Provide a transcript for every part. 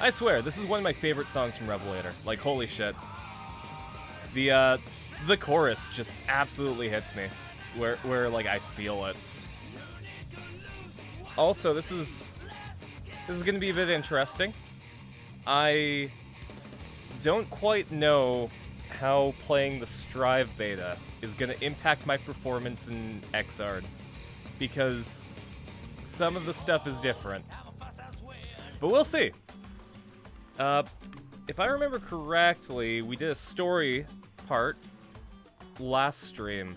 I swear, this is one of my favorite songs from Revelator. Like, holy shit. The chorus just absolutely hits me. Where like, I feel it. Also, this is gonna be a bit interesting. I don't quite know how playing the Strive beta is gonna impact my performance in Xrd, because some of the stuff is different. But we'll see. If I remember correctly, we did a story part last stream,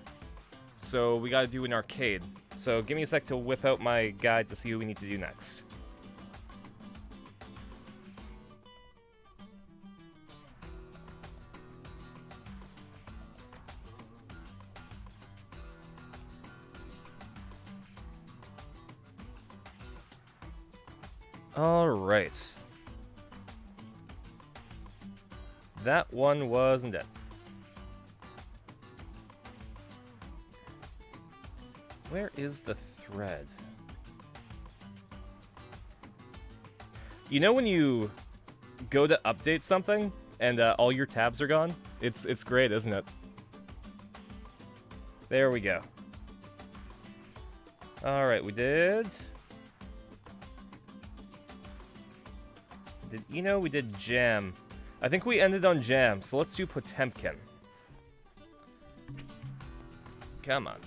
so we gotta do an arcade. So give me a sec to whip out my guide to see what we need to do next. Alright. That one wasn't it. Where is the thread? You know when you go to update something and all your tabs are gone? It's great, isn't it? There we go. Alright, we did... we did Jam. I think we ended on Jam, so let's do Potemkin. Come on.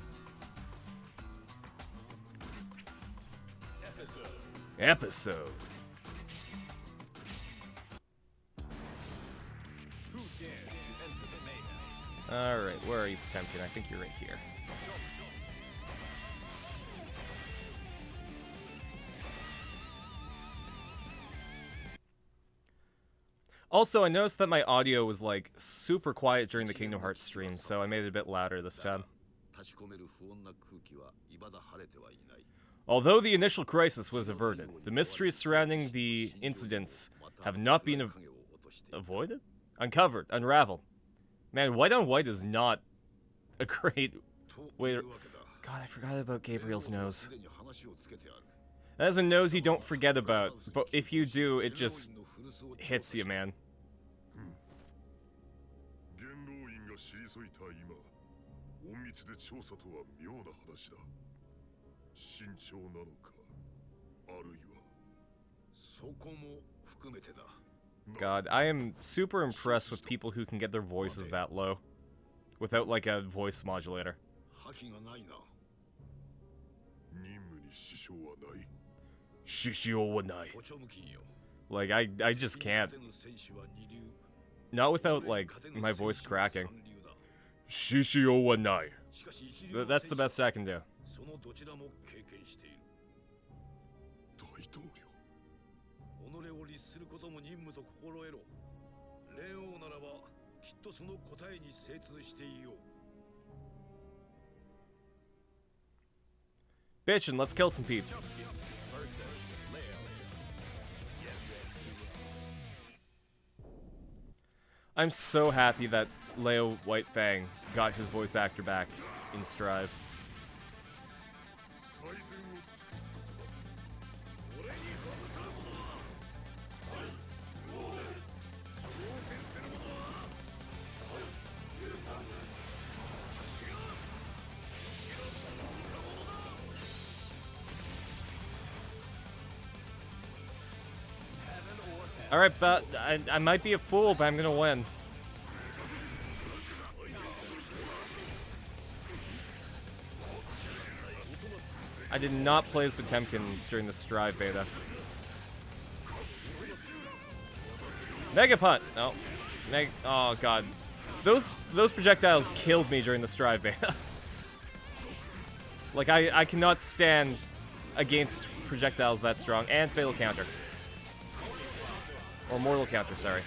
Episode. Alright, where are you, Potemkin? I think you're right here. Also, I noticed that my audio was, like, super quiet during the Kingdom Hearts stream, so I made it a bit louder this time. Although the initial crisis was averted, the mysteries surrounding the incidents have not been avoided? Uncovered, unraveled. Man, white on white is not a great way to... God, I forgot about Gabriel's nose. That is a nose you don't forget about, but if you do, it just hits you, man. God, I am super impressed with people who can get their voices that low without, like, a voice modulator. Like, I just can't. Not without, like, my voice cracking. That's the best I can do. Bitchin', let's kill some peeps. I'm so happy that Leo Whitefang got his voice actor back in Strive. Alright, but I might be a fool, but I'm gonna win. I did not play as Potemkin during the Strive beta. Mega Punt! No. Oh god. Those projectiles killed me during the Strive beta. Like, I cannot stand against projectiles that strong. And Fatal Counter. Or Mortal Counter, sorry.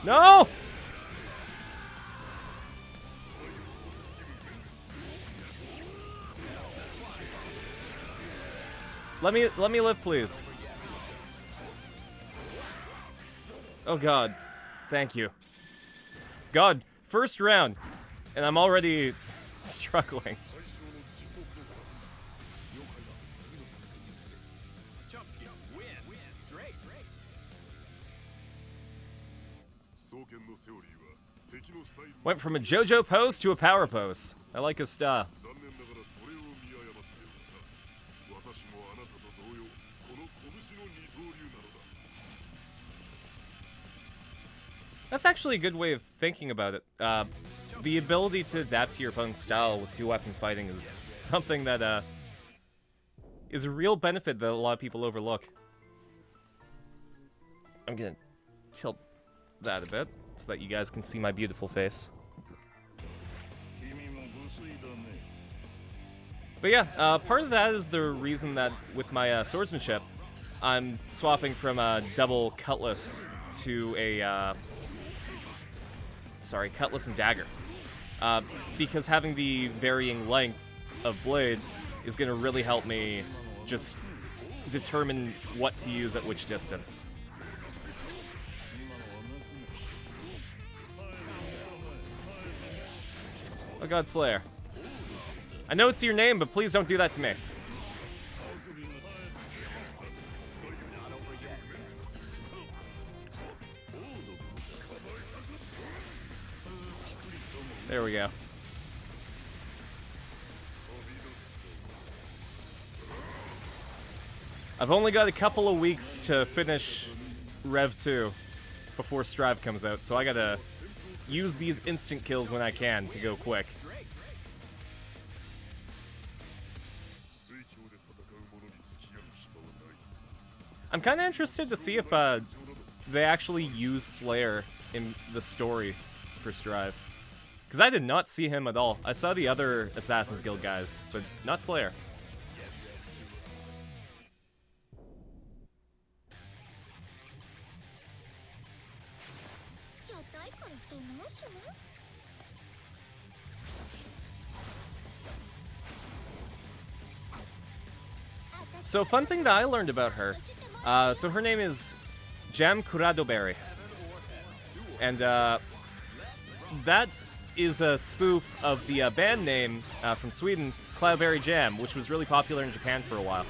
No! Let me live, please. Oh god. Thank you. God, first round, and I'm already struggling. Went from a JoJo pose to a power pose. I like his style. That's actually a good way of thinking about it. The ability to adapt to your opponent's style with two-weapon fighting is something that is a real benefit that a lot of people overlook. I'm gonna tilt that a bit so that you guys can see my beautiful face. But yeah, part of that is the reason that with my swordsmanship, I'm swapping from a double cutlass to a cutlass and dagger. Because having the varying length of blades is going to really help me just determine what to use at which distance. Oh God, Slayer. I know it's your name, but please don't do that to me. There we go. I've only got a couple of weeks to finish Rev 2 before Strive comes out, so I gotta use these instant kills when I can to go quick. I'm kind of interested to see if they actually use Slayer in the story for Strive. Because I did not see him at all. I saw the other Assassin's Guild guys, but not Slayer. So, fun thing that I learned about her. So her name is Jam Curadoberry. And that is a spoof of the band name from Sweden, Cloudberry Jam, which was really popular in Japan for a while.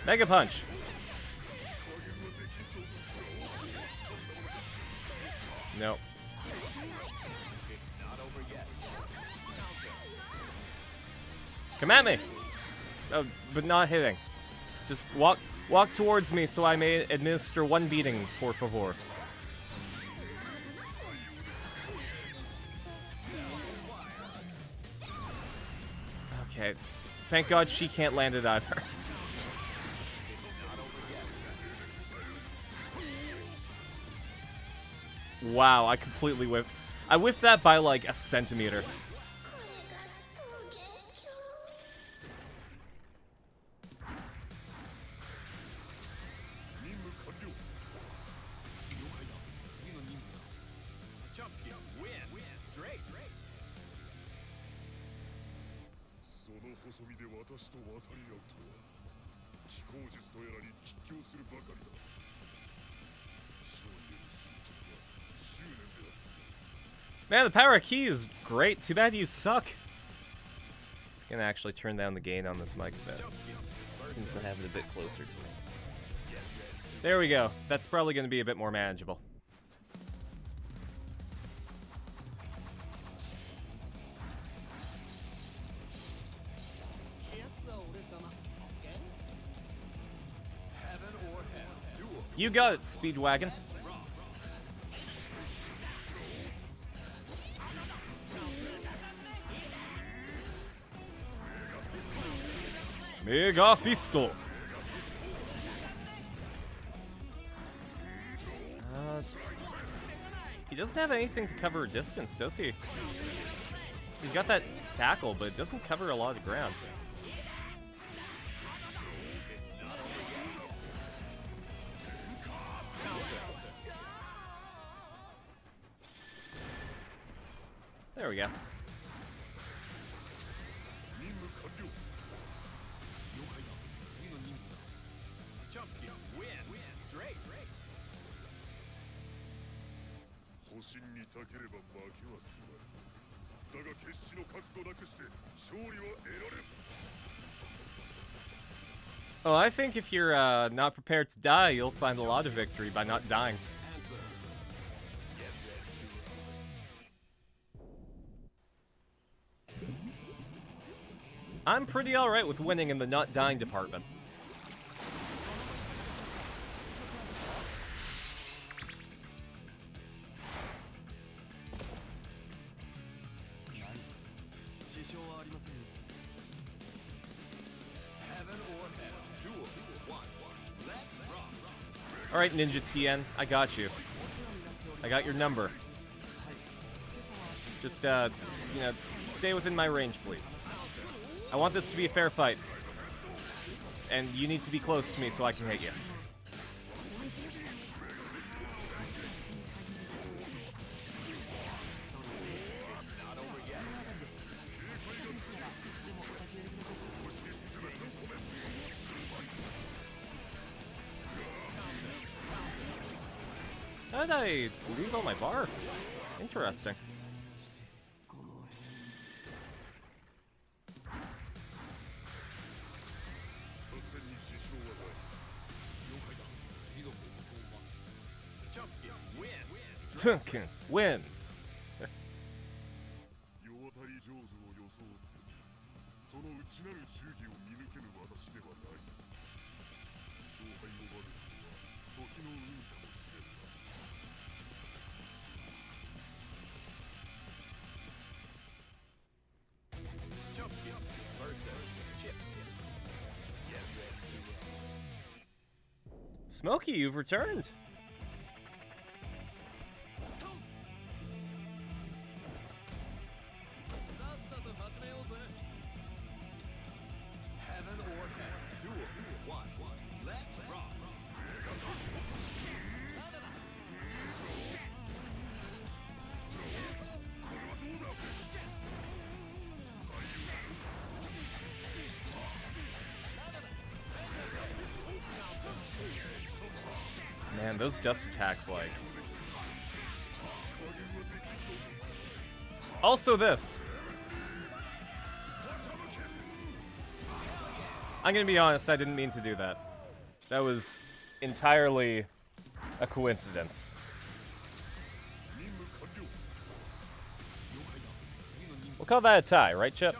Mega Punch. No. Come at me! Oh, but not hitting. Just walk towards me so I may administer one beating, por favor. Okay. Thank God she can't land it either. Wow, I completely whiffed. I whiffed that by like a centimeter. Man, the power key is great. Too bad you suck. I'm gonna actually turn down the gain on this mic a bit, since I have it a bit closer to me. There we go. That's probably gonna be a bit more manageable. You got it, Speedwagon. Mega Fisto. He doesn't have anything to cover distance, does he? He's got that tackle, but it doesn't cover a lot of ground. There we go. Oh, I think if you're not prepared to die, you'll find a lot of victory by not dying. I'm pretty alright with winning in the not dying department. Alright, Ninja Tien, I got you. I got your number. Just, you know, stay within my range, please. I want this to be a fair fight. And you need to be close to me so I can hit you. How did I lose all my bar? Interesting. Tunkin wins. Smokey, you've returned. Man, those dust attacks, like... Also this. I'm gonna be honest, I didn't mean to do that. That was entirely a coincidence. We'll call that a tie, right, Chip?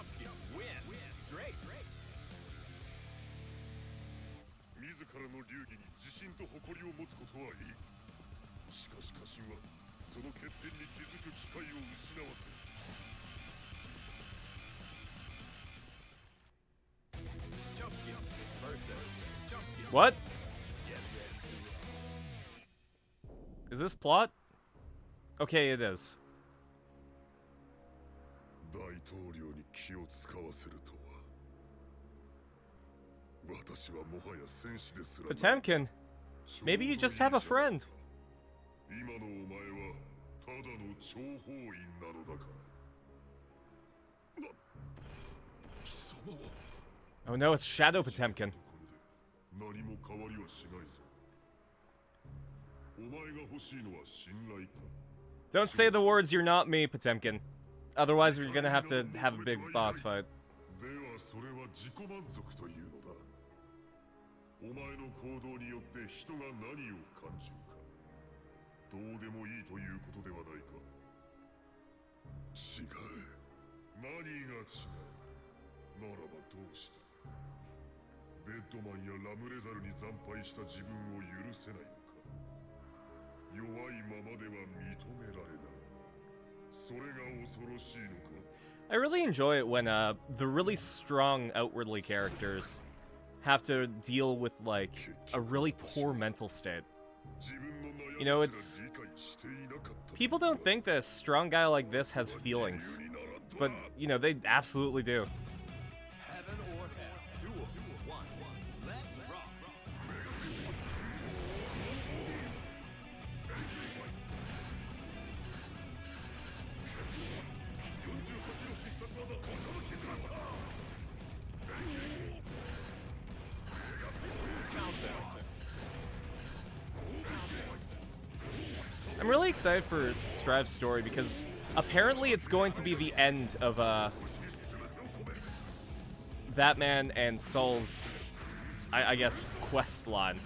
What? Is this plot? Okay, it is. Potemkin, maybe you just have a friend. Oh no, it's Shadow Potemkin. Don't say the words, "You're not me," Potemkin. Otherwise, we're gonna have to have a big boss fight. I really enjoy it when the really strong outwardly characters have to deal with like a really poor mental state. You know, it's... People don't think that a strong guy like this has feelings, but, you know, they absolutely do. I'm really excited for Strive's story because Apparently it's going to be the end of Batman and Soul's, I guess, quest line.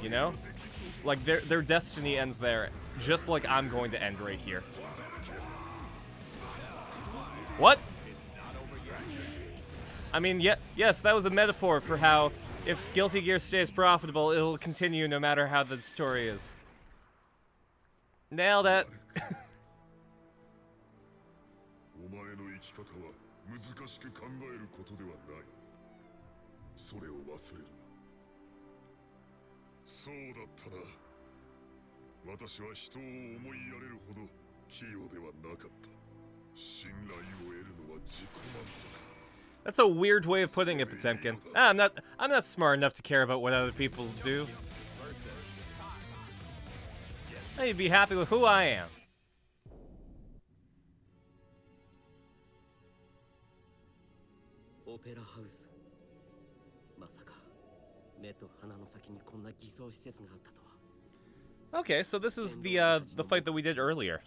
You know? Like, their destiny ends there, just like I'm going to end right here. What? I mean, yes, that was a metaphor for how if Guilty Gear stays profitable, it'll continue no matter how the story is. Nailed it. That's a weird way of putting it, Potemkin. I'm not smart enough to care about what other people do. I need to be happy with who I am. Okay, so this is the fight that we did earlier.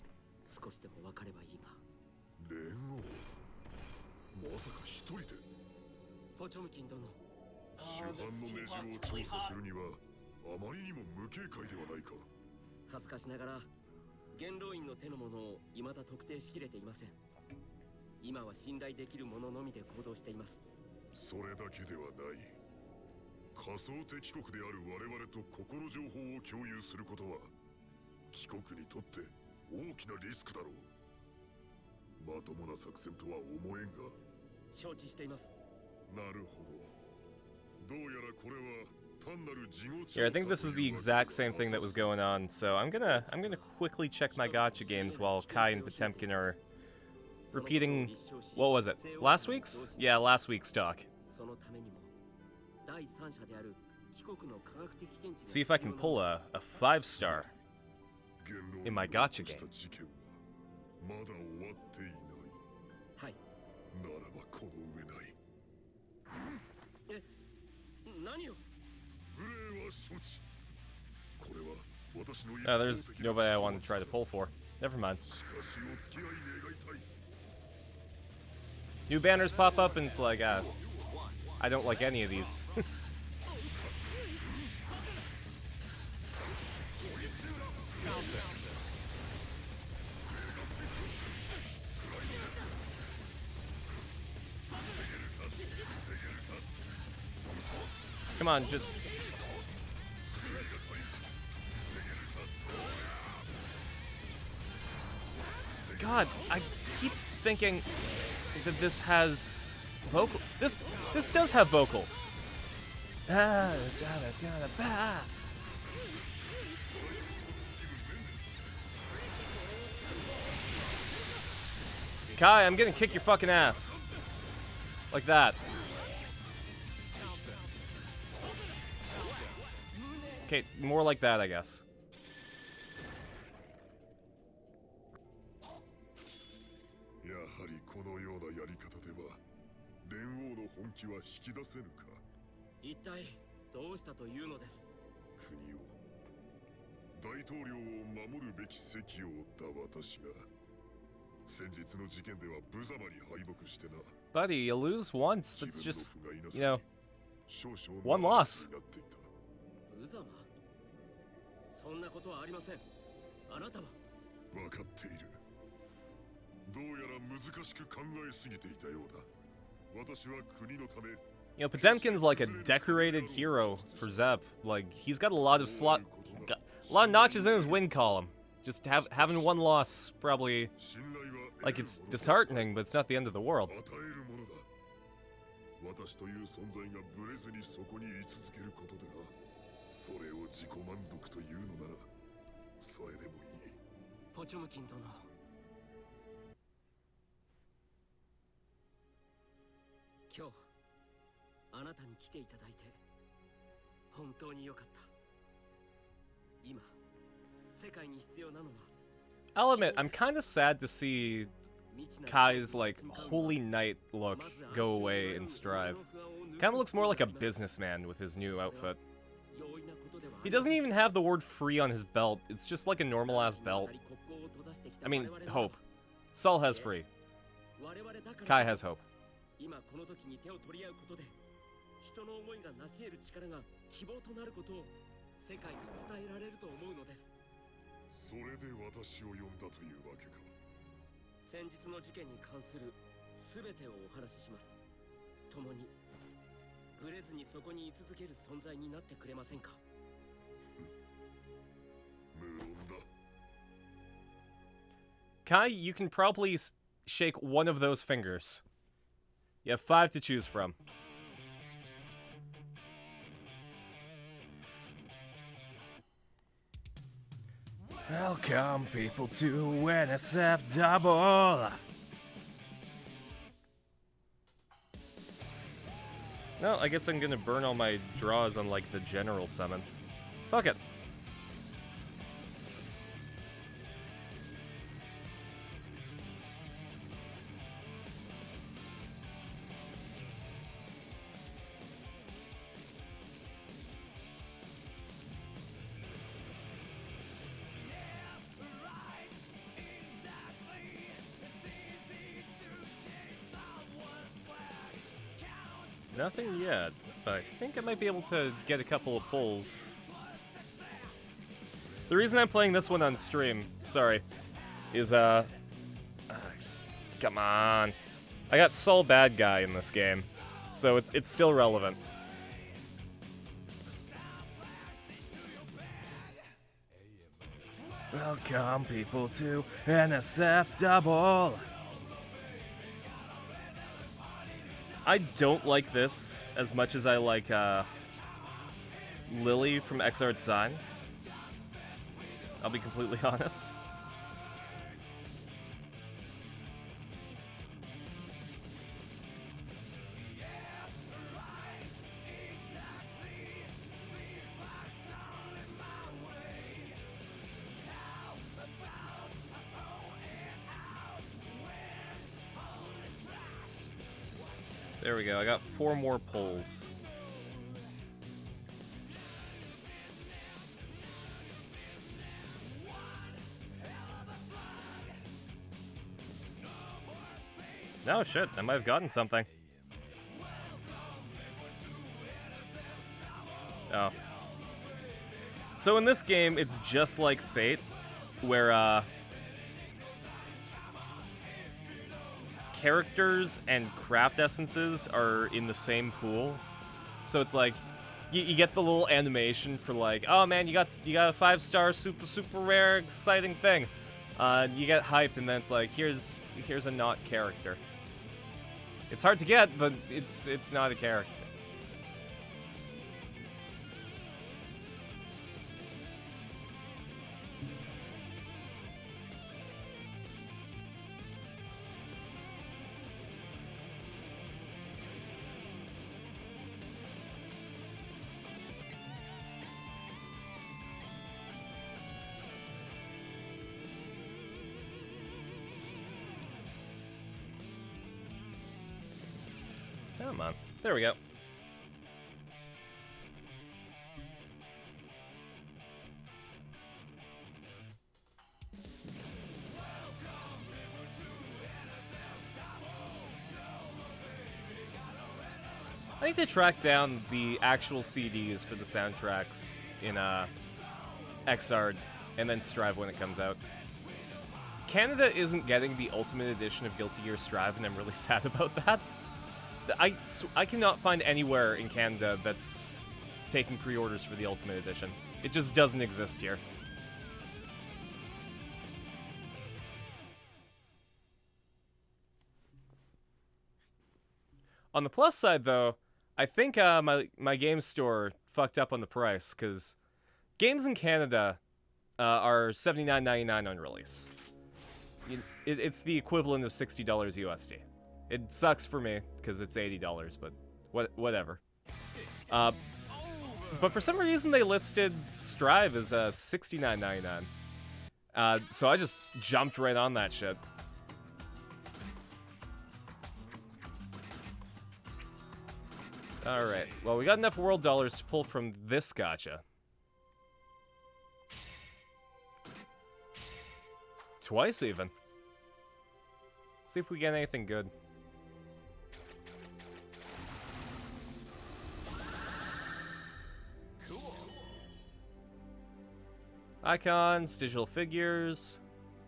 Here, I think this is the exact same thing that was going on, so I'm gonna quickly check my gacha games while Kai and Potemkin are repeating, what was it, last week's? Yeah, last week's talk. See if I can pull a 5-star in my gacha game. Oh, there's nobody I want to try to pull for. Never mind. New banners pop up and it's like, I don't like any of these. Come on, just... God, I keep thinking that this has vocal. This does have vocals. Kai, I'm gonna kick your fucking ass. Like that. Okay, more like that, I guess. Buddy, you lose once. That's just, you know, one loss. You know, Potemkin's like a decorated hero for Zep. Like, he's got a lot of a lot of notches in his win column. Just having one loss probably, like, it's disheartening, but it's not the end of the world. I'll admit, I'm kind of sad to see Kai's, like, holy knight look go away in Strive. Kind of looks more like a businessman with his new outfit. He doesn't even have the word free on his belt, it's just like a normal-ass belt. I mean, hope. Saul has free. Kai has hope. 今この時に手を取り合うことで人の思いが成し得る力が希望となることを世界に伝えられると思うのです。それで私を呼んだというわけか。先日の事件に関する全てをお話しします。共にブレずにそこに居続ける存在になってくれませんか。無論だ。 Kai, you can probably shake one of those fingers. You have 5 to choose from. Welcome people to NSF Double. No, I guess I'm gonna burn all my draws on like the general summon. Fuck it. Nothing yet, but I think I might be able to get a couple of pulls. The reason I'm playing this one on stream, sorry, is, come on. I got Saul Bad Guy in this game, so it's still relevant. Welcome people to NSF Double. I don't like this as much as I like Lily from Exar's Sign. I'll be completely honest. There we go, I got 4 more pulls. No, shit, I might have gotten something. Oh. So in this game, it's just like Fate, where, characters and craft essences are in the same pool. So it's like you get the little animation for like, oh man, you got a 5-star super rare exciting thing. You get hyped and then it's like here's a not character. It's hard to get, but it's not a character. Come on. There we go. I need to track down the actual CDs for the soundtracks in Xrd and then Strive when it comes out. Canada isn't getting the Ultimate Edition of Guilty Gear Strive, and I'm really sad about that. I cannot find anywhere in Canada that's taking pre-orders for the Ultimate Edition. It just doesn't exist here. On the plus side, though, I think my game store fucked up on the price, because games in Canada are $79.99 on release. It's the equivalent of $60 USD. It sucks for me, because it's $80, but whatever. But for some reason, they listed Strive as $69.99. So I just jumped right on that shit. Alright, well, we got enough world dollars to pull from this gacha. Twice even. See if we get anything good. Icons, digital figures,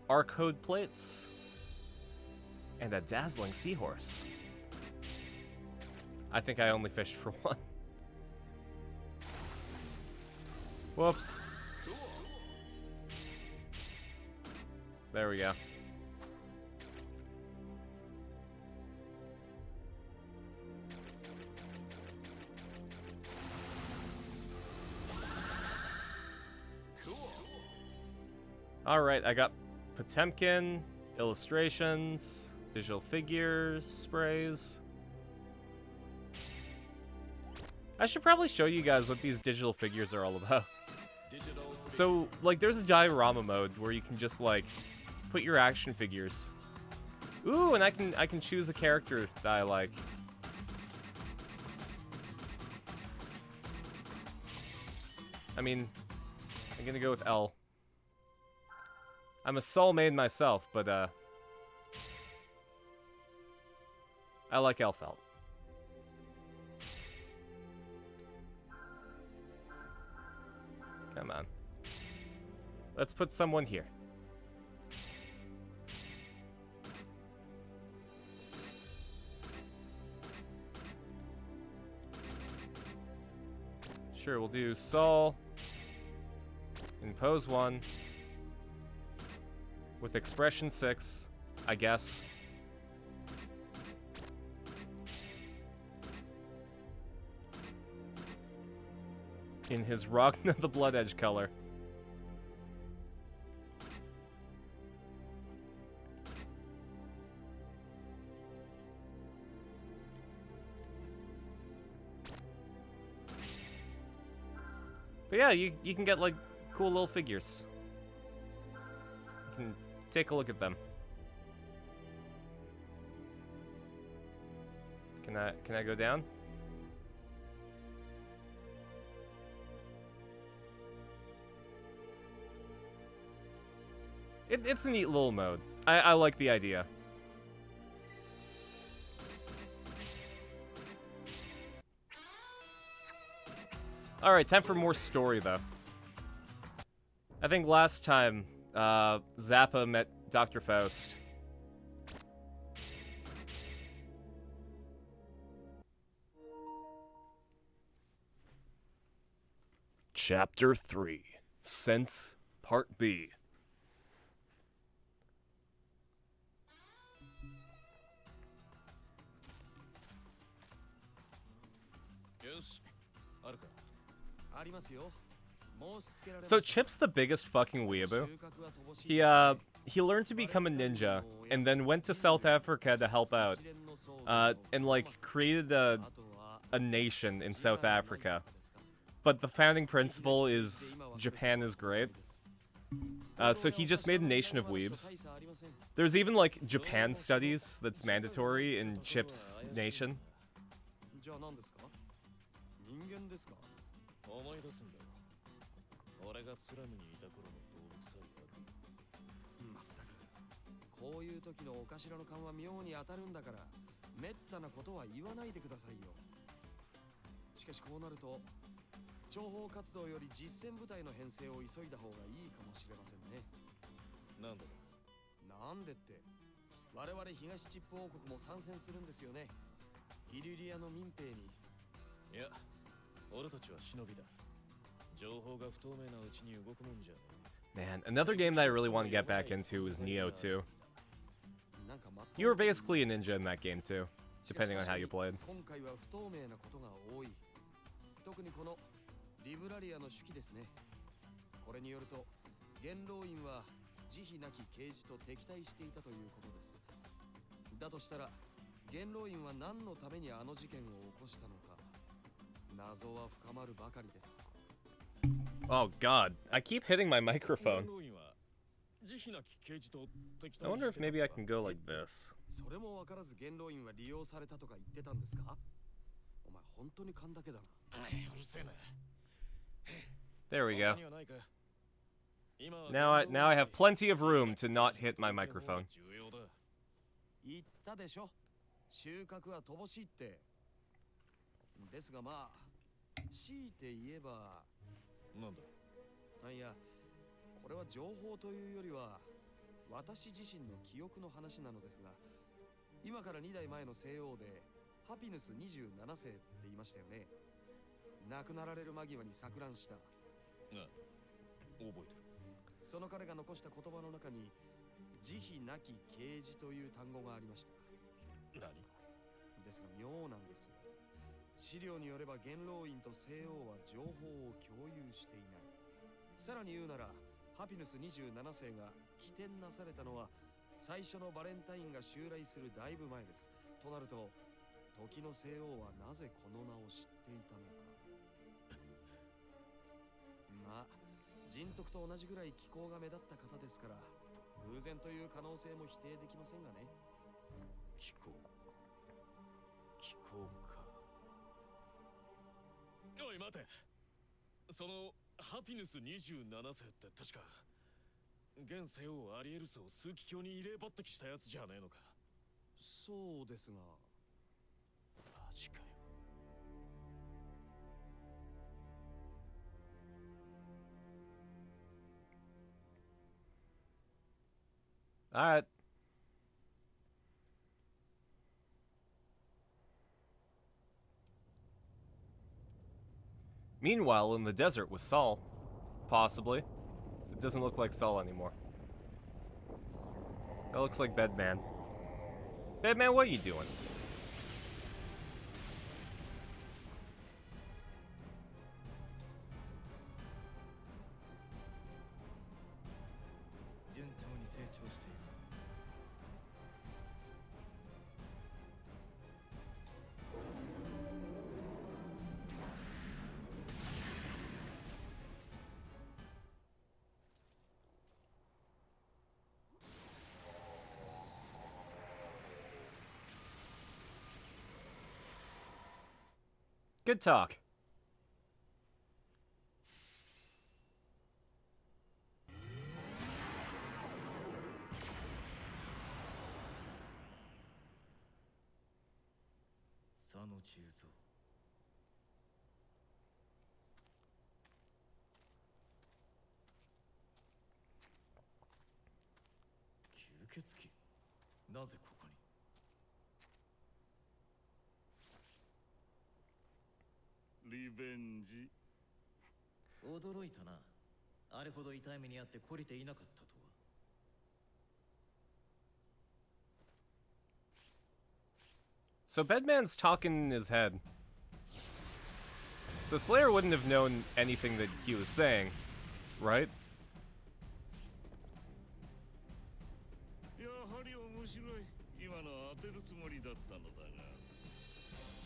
R-code plates, and a dazzling seahorse. I think I only fished for one. Whoops. There we go. Alright, I got Potemkin, illustrations, digital figures, sprays. I should probably show you guys what these digital figures are all about. So, like, there's a diorama mode where you can just, like, put your action figures. Ooh, and I can choose a character that I like. I mean, I'm gonna go with L. I'm a soul maid myself, but, I like Elphelt. Come on. Let's put someone here. Sure, we'll do Saul in pose 1 with expression 6, I guess. In his Ragna the Blood Edge color. But yeah, you can get like cool little figures. You can take a look at them. Can I go down? It's a neat little mode. I like the idea. Alright, time for more story, though. I think last time, Zappa met Dr. Faust. Chapter 3. Sense, Part B. So Chip's the biggest fucking weeaboo. He learned to become a ninja, and then went to South Africa to help out, and like created a nation in South Africa. But the founding principle is Japan is great. So he just made a nation of weebs. There's even like Japan studies that's mandatory in Chip's nation. Man, another game that I really want to get back into is Neo 2. You were basically a ninja in that game too, depending on how you played. Oh god, I keep hitting my microphone. I wonder if maybe I can go like this. There we go. Now I have plenty of room to not hit my microphone. 言ったでしょ。収穫は乏しいって。ですがまあ、強いて言えば。なんだ。いや、これは情報というよりは、私自身の記憶の話なのですが、今から2代前の西欧で、ハピヌス27世って言いましたよね。亡くなられる間際に錯乱した。ああ、覚えてる。その彼が残した言葉の中に、慈悲なき啓示という単語がありました。何ですが妙なんですよ。資料によれば元老院と西欧は情報を共有していない。さらに言うなら、ハピヌス27世が起点なされたのは最初のバレンタインが襲来するだいぶ前です。となると、時の西欧はなぜこの名を知っていたのか。まあ、人徳と同じぐらい気候が目立った方ですから、偶然という可能性も否定できませんがね。気候か。おい待て。そのハピヌス27世って確か現世王アリエルスを枢機卿に入れ抜擢したやつじゃねえのか。そうですが。マジかよ。Alright. Meanwhile, in the desert was Saul. Possibly. It doesn't look like Saul anymore. That looks like Bedman. Bedman, what are you doing? Good talk. So Bedman's talking in his head. So Slayer wouldn't have known anything that he was saying, right?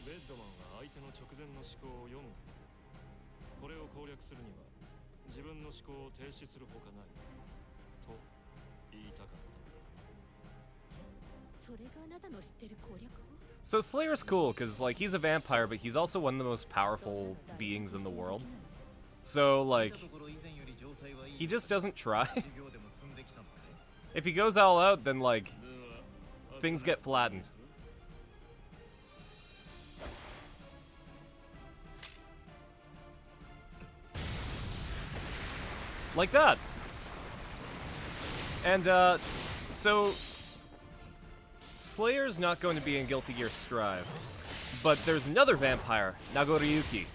ベッドマンは相手の直前の思考を読む。これを攻略するには自分の思考を停止するほかないと言いたかった。それがあなたの知ってる攻略を? So Slayer's cool because like he's a vampire, but he's also one of the most powerful beings in the world. So like he just doesn't try. If he goes all out, then like things get flattened. Like that. And, so Slayer's not going to be in Guilty Gear Strive, but there's another vampire, Nagoriyuki.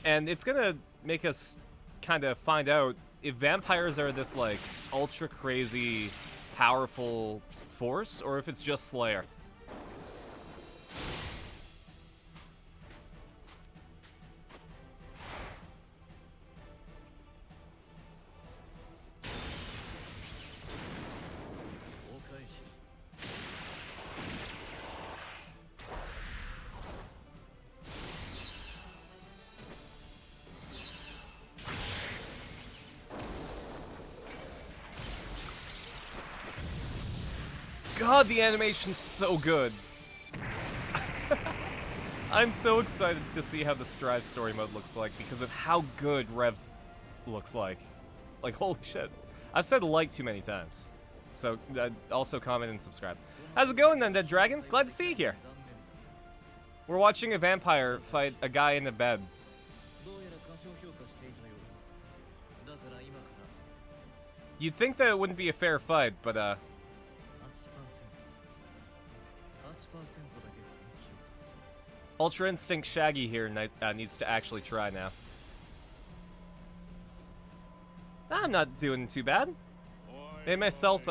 And it's gonna make us kind of find out if vampires are this, like, ultra crazy, powerful force, or if it's just Slayer. God, the animation's so good. I'm so excited to see how the Strive story mode looks like because of how good Rev looks like. Like, holy shit. I've said like too many times. So, also comment and subscribe. How's it going, Undead Dragon? Glad to see you here. We're watching a vampire fight a guy in a bed. You'd think that it wouldn't be a fair fight, but, Ultra Instinct Shaggy here needs to actually try now. I'm not doing too bad. Made myself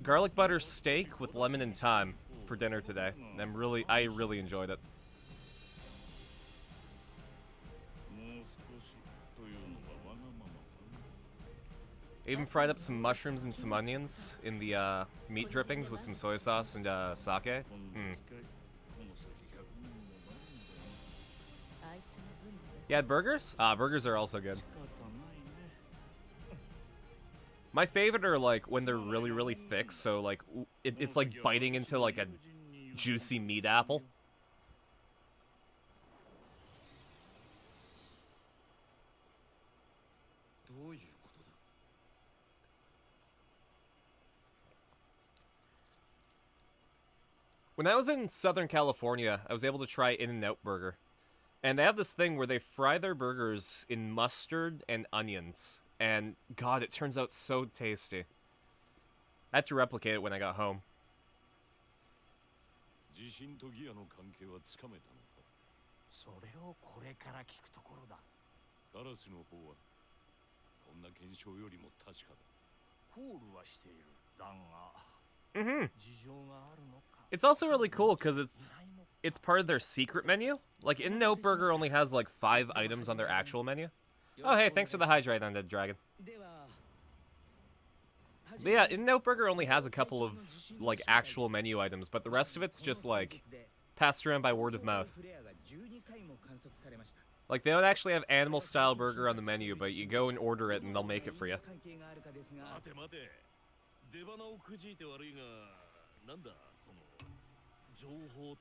garlic butter steak with lemon and thyme for dinner today. And I really enjoyed it. Even fried up some mushrooms and some onions in the meat drippings with some soy sauce and sake. You had burgers? Burgers are also good. My favorite are like when they're really, really thick, so like it's like biting into like a juicy meat apple. When I was in Southern California, I was able to try In-N-Out Burger. And they have this thing where they fry their burgers in mustard and onions. And God, it turns out so tasty. I had to replicate it when I got home. It's also really cool because it's part of their secret menu. Like, In-N-Out Burger only has like 5 items on their actual menu. Oh hey, thanks for the hydrate, Undead Dragon. But yeah, In-N-Out Burger only has a couple of like actual menu items, but the rest of it's just like passed around by word of mouth. Like, they don't actually have animal style burger on the menu, but you go and order it and they'll make it for you.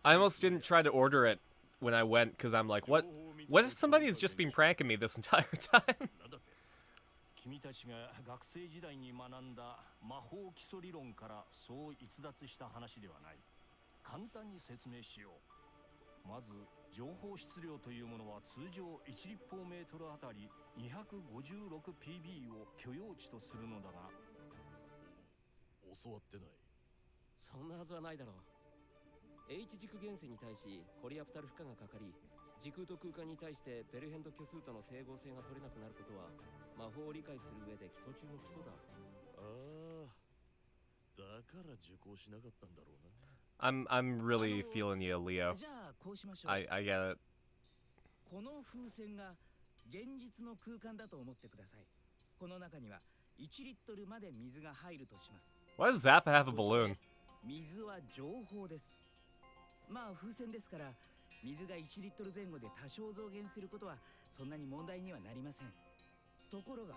I almost didn't try to order it when I went, because I'm like, what if somebody's just been pranking me this entire time? H 軸原子に対しコリアプタル負荷がかかり、時空と空間に対してペルヘンド虚数との整合性が取れなくなることは魔法を理解する上で基礎中の基礎だ。だから受講しなかったんだろうな。I'm really feeling you, Leo. I get it. この風船が現実の空間だと思ってください。この中には1リットルまで水が入るとします。Why does Zappa have a balloon? 水は情報です。まあ風船ですから水が1リットル前後で多少増減することはそんなに問題にはなりません。ところが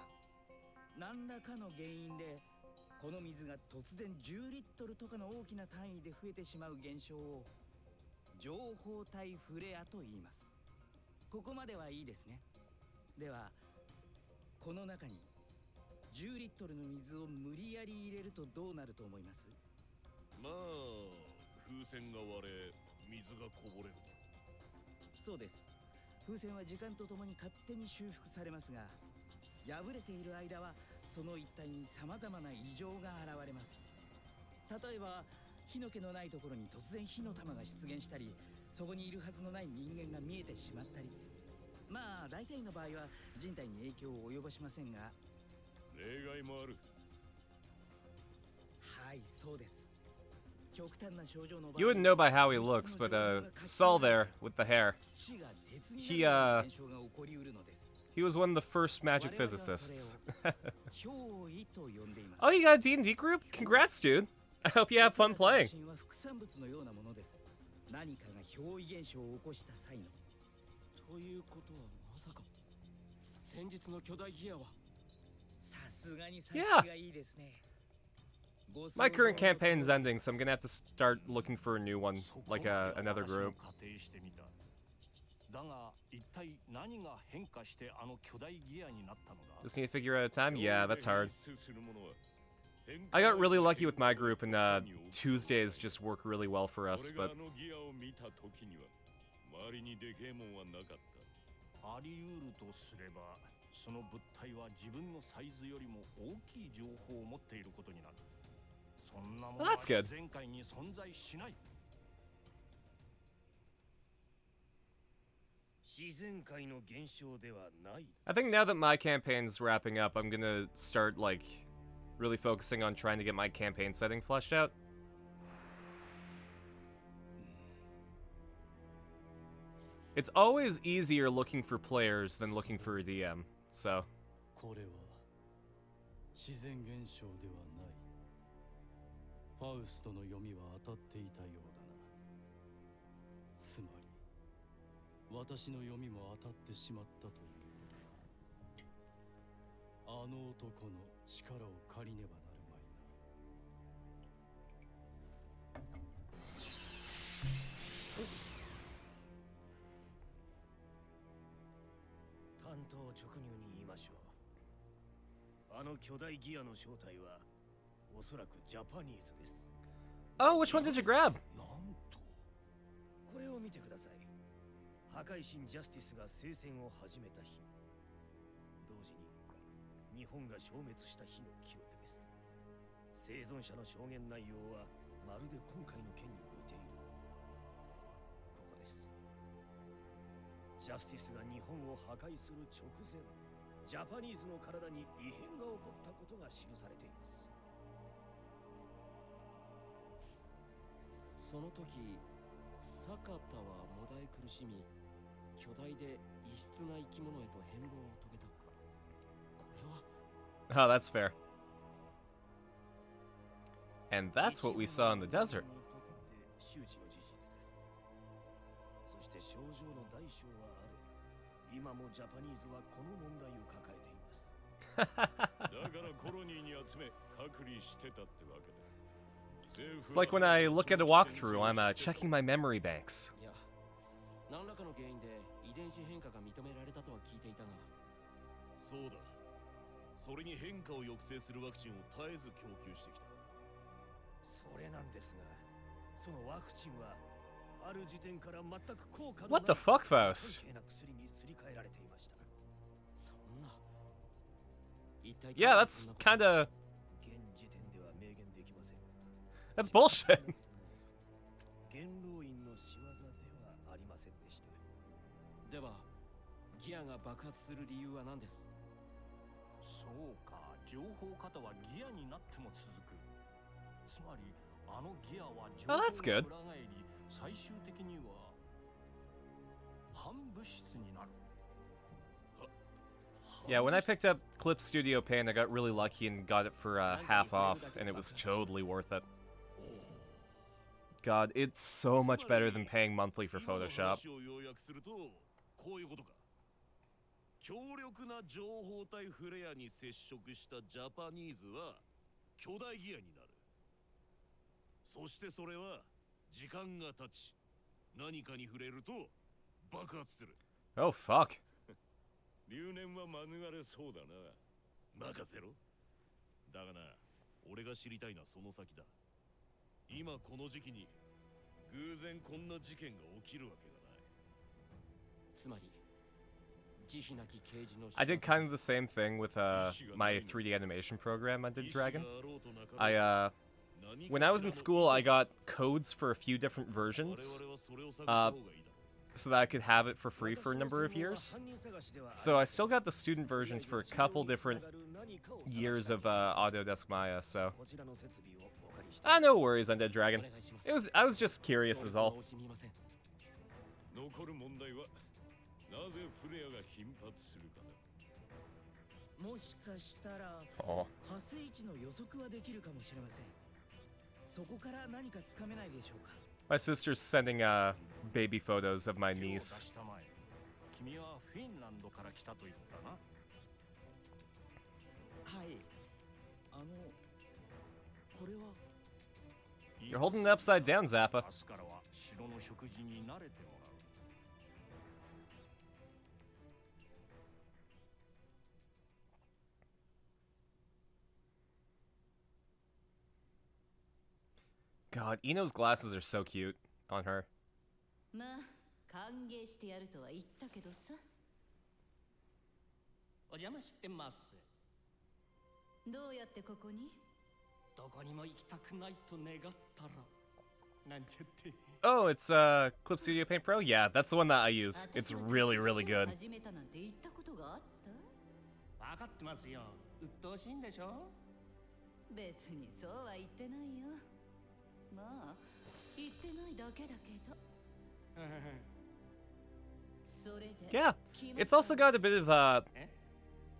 何らかの原因でこの水が突然10リットルとかの大きな単位で増えてしまう現象を情報体フレアと言います。ここまではいいですね。ではこの中に10リットルの水を無理やり入れるとどうなると思います？まあ風船が割れ水がこぼれる。そうです。風船は時間とともに勝手に修復されますが、破れている間はその一帯に様々な異常が現れます。例えば火の気のないところに突然火の玉が出現したり、そこにいるはずのない人間が見えてしまったり、まあ大体の場合は人体に影響を及ぼしませんが、例外もある。はい、そうです。You wouldn't know by how he looks, but Saul there with the hair, he was one of the first magic physicists. Oh, you got a D&D group? Congrats, dude. I hope you have fun playing. 何かが憑依現象を起こした際の。ということはまさか先日の巨大ギアは。さすがに察しがいいですね。My current campaign's ending, so I'm gonna have to start looking for a new one, like another group. Just need to figure out a time? Yeah, that's hard. I got really lucky with my group, and Tuesdays just work really well for us, but... あり得るとすれば、その物体は自分のサイズよりも大きい情報を持っていることになる。そんなものは自然界に存在しない。自然界の現象ではない。I think now that my campaign's wrapping up, I'm gonna start, like, really focusing on trying to get my campaign setting fleshed out. It's always easier looking for players than looking for a DM, so... これは自然現象ではない。ファウストの読みは当たっていたようだな。つまり、私の読みも当たってしまったということだ。あの男の力を借りねばなるまいな。単刀直入に言いましょう。あの巨大ギアの正体はおそらくジャパニーズです。Oh, which one did you grab? なんと、これを見てください。破壊神ジャスティスが聖戦を始めた日、同時に日本が消滅した日の記録です。生存者の証言内容はまるで今回の件に似ている。ここです。ジャスティスが日本を破壊する直前、ジャパニーズの体に異変が起こったことが記されています。その時、坂田はもだえ苦しみ、巨大で異質な生き物へと変貌を遂げた。これは Oh, that's fair. And that's what we saw in the desert. 周知の事実です。そして症状の大小はある。今もジャパニーズはこの問題を抱えています。だからコロニーに集め隔離してたってわけだ。It's like when I look at a walkthrough, I'm checking my memory banks. いや、何らかの原因で遺伝子変化が認められたとは聞いていたが。そうだ。それに変化を抑制するワクチンを絶えず供給してきた。それなんですが、そのワクチンはある時点から全く効果のない What the fuck, Faust? 関係な薬にすり替えられていました。そんな。一体 Yeah, that's kinda... 現時点では明言できません。That's bullshit. 元老院の仕業ではありませんでした。では、ギアが爆発する理由は何です？そうか、情報型はギアになっても続く。つまり、あのギアは情報 Oh, that's good. の裏返り、最終的には反物質になる。Yeah, when I picked up Clip Studio Paint, I got really lucky and got it for half off, and it was totally worth it. God, it's so much better than paying monthly for Photoshop. こういうことか。強力な情報体フレアに接触したジャパニーズは巨大ギアになる。そしてそれは時間が経ち、何かに触れると爆発する。Oh, fuck. 留年は免れそうだな。任せろ。だがな、俺が知りたいのはその先だ。今この時期に偶然こんな事件が起きるわけがない。つまり、慈悲なき刑事の I did kind of the same thing with my 3D animation program I did Dragon. When I was in school, I got codes for a few different versions, so that I could have it for free for a number of years. So I still got the student versions for a couple different years of Autodesk Maya, so... no worries, Undead Dragon. I was just curious is all. 残る問題はなぜフレアが頻発するかだ。もしかしたら Oh. 破水地の予測はできるかもしれません。そこから何かつかめないでしょうか。 My sister's sending baby photos of my niece. 君はフィンランドから来たと言ったな。はい。これは You're holding it upside down, Zappa. 明日からは城の食事に慣れてもらう。God, Ino's glasses are so cute on her. まあ歓迎してやるとは言ったけどさ。お邪魔してます。どうやってここに？どこにも行きたくないと願ったらなんちゃって。 Oh, it's Clip Studio Paint Pro? Yeah, that's the one that I use. It's really, really good. 始めたなんて言ったことがあった？分かってますよ。鬱陶しいんでしょ。別にそうは言ってないよ。まあ言ってないだけだけど。それで Yeah, it's also got a bit of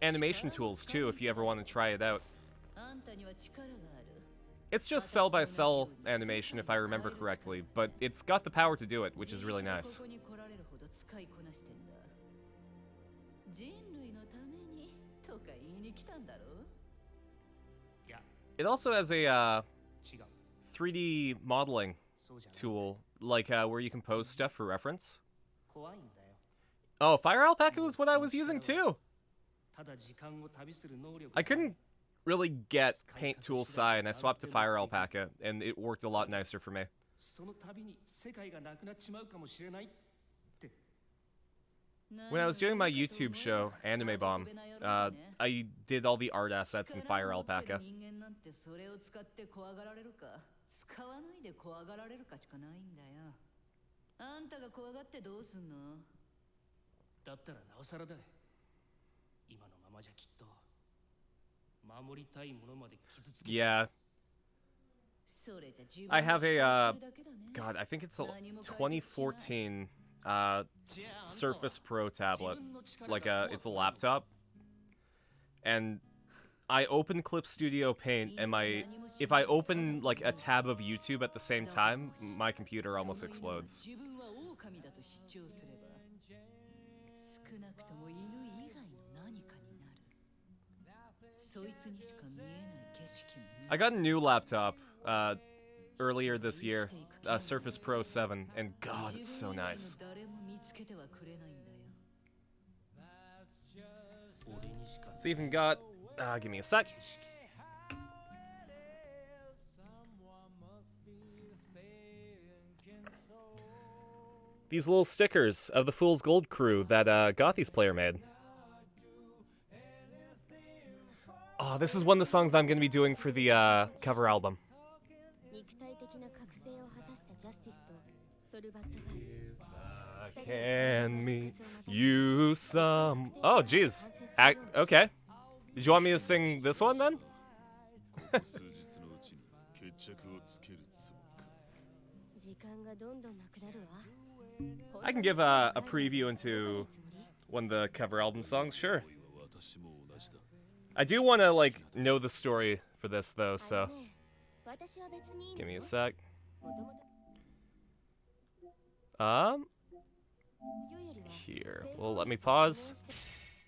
animation tools too if you ever want to try it out. あんたには力がある。 It's just cell by cell animation if I remember correctly, but it's got the power to do it, which is really nice. ここに来られるほど使いこなしてんだ。人類のためにとか言いに来たんだろう。 It also has a 違う。 3D modeling そうじゃない。 tool, like where you can pose stuff for reference. 怖いんだよ。 Oh, Fire Alpaca was what I was using too. ただ時間を旅する能力。 I couldn't really get Paint Tool Sai, and I swapped to Fire Alpaca, and it worked a lot nicer for me. その度に世界がなくなっちまうかもしれないって。 When I was doing my YouTube show, Anime Bomb, I did all the art assets in Fire Alpaca. 人間なんてそれを使って怖がられるか使わないで怖がられるかしかないんだよ。あんたが怖がってどうすんの？だったらなおさらだ。今のままじゃきっと守りたいものまで傷つけ。 Yeah, それじゃ自分 I have a, の主張するだけだね。 God, I think it's a 2014 Surface Pro tablet. Like it's a laptop. And I open Clip Studio Paint, and if I open like a tab of YouTube at the same time, my computer almost explodes. 自分は狼だと主張すれば少なくとも犬以外の何かになる。そいつにしか見えない景色も見 I got a new laptop earlier this year, Surface Pro 7, and God, it's so nice. 誰も見つけてはくれないんだよ。 It's even got, give me a sec. These little stickers of the Fool's Gold crew that Gothi's player made. Oh, this is one of the songs that I'm going to be doing for the cover album. 肉体的な覚醒を果たしたジャスティスとソルバットが Can meet you some... Oh, jeez. Okay. Did you want me to sing this one then? 数日のうちに決着をつけるつもりか。時間がどんどんなくなるわ。 I can give a preview into one of the cover album songs, sure. 私も同じだ。I do want to, like, know the story for this, though, so... 私は別にいい Give の me a よ sec. もともと Here. よよりは Here. Well, let me pause.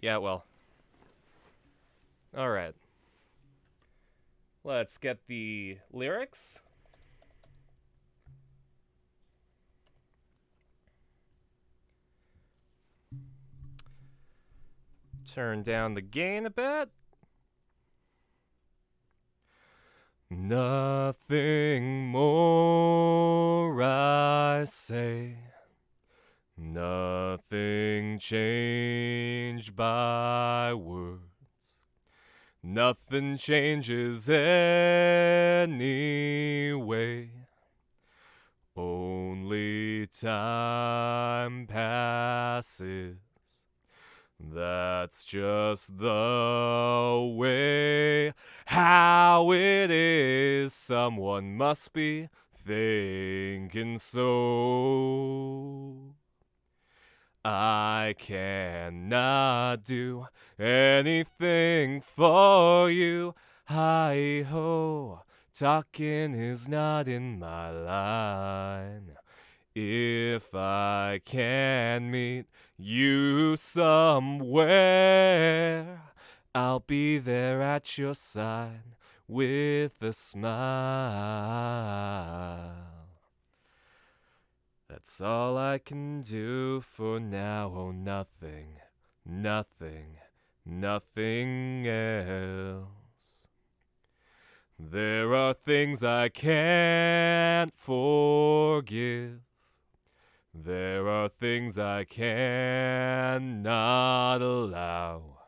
Yeah, well. Alright. Let's get the lyrics. Turn down the gain a bit. Nothing more I say. Nothing changed by words. Nothing changes anyway. Only time passes. That's just the way how it is. Someone must be thinking so. I cannot do anything for you. Hi-ho, talking is not in my line. If I can meet you somewhere, I'll be there at your side with a smile. That's all I can do for now. Oh, nothing, nothing, nothing else. There are things I can't forgive. There are things I cannot allow.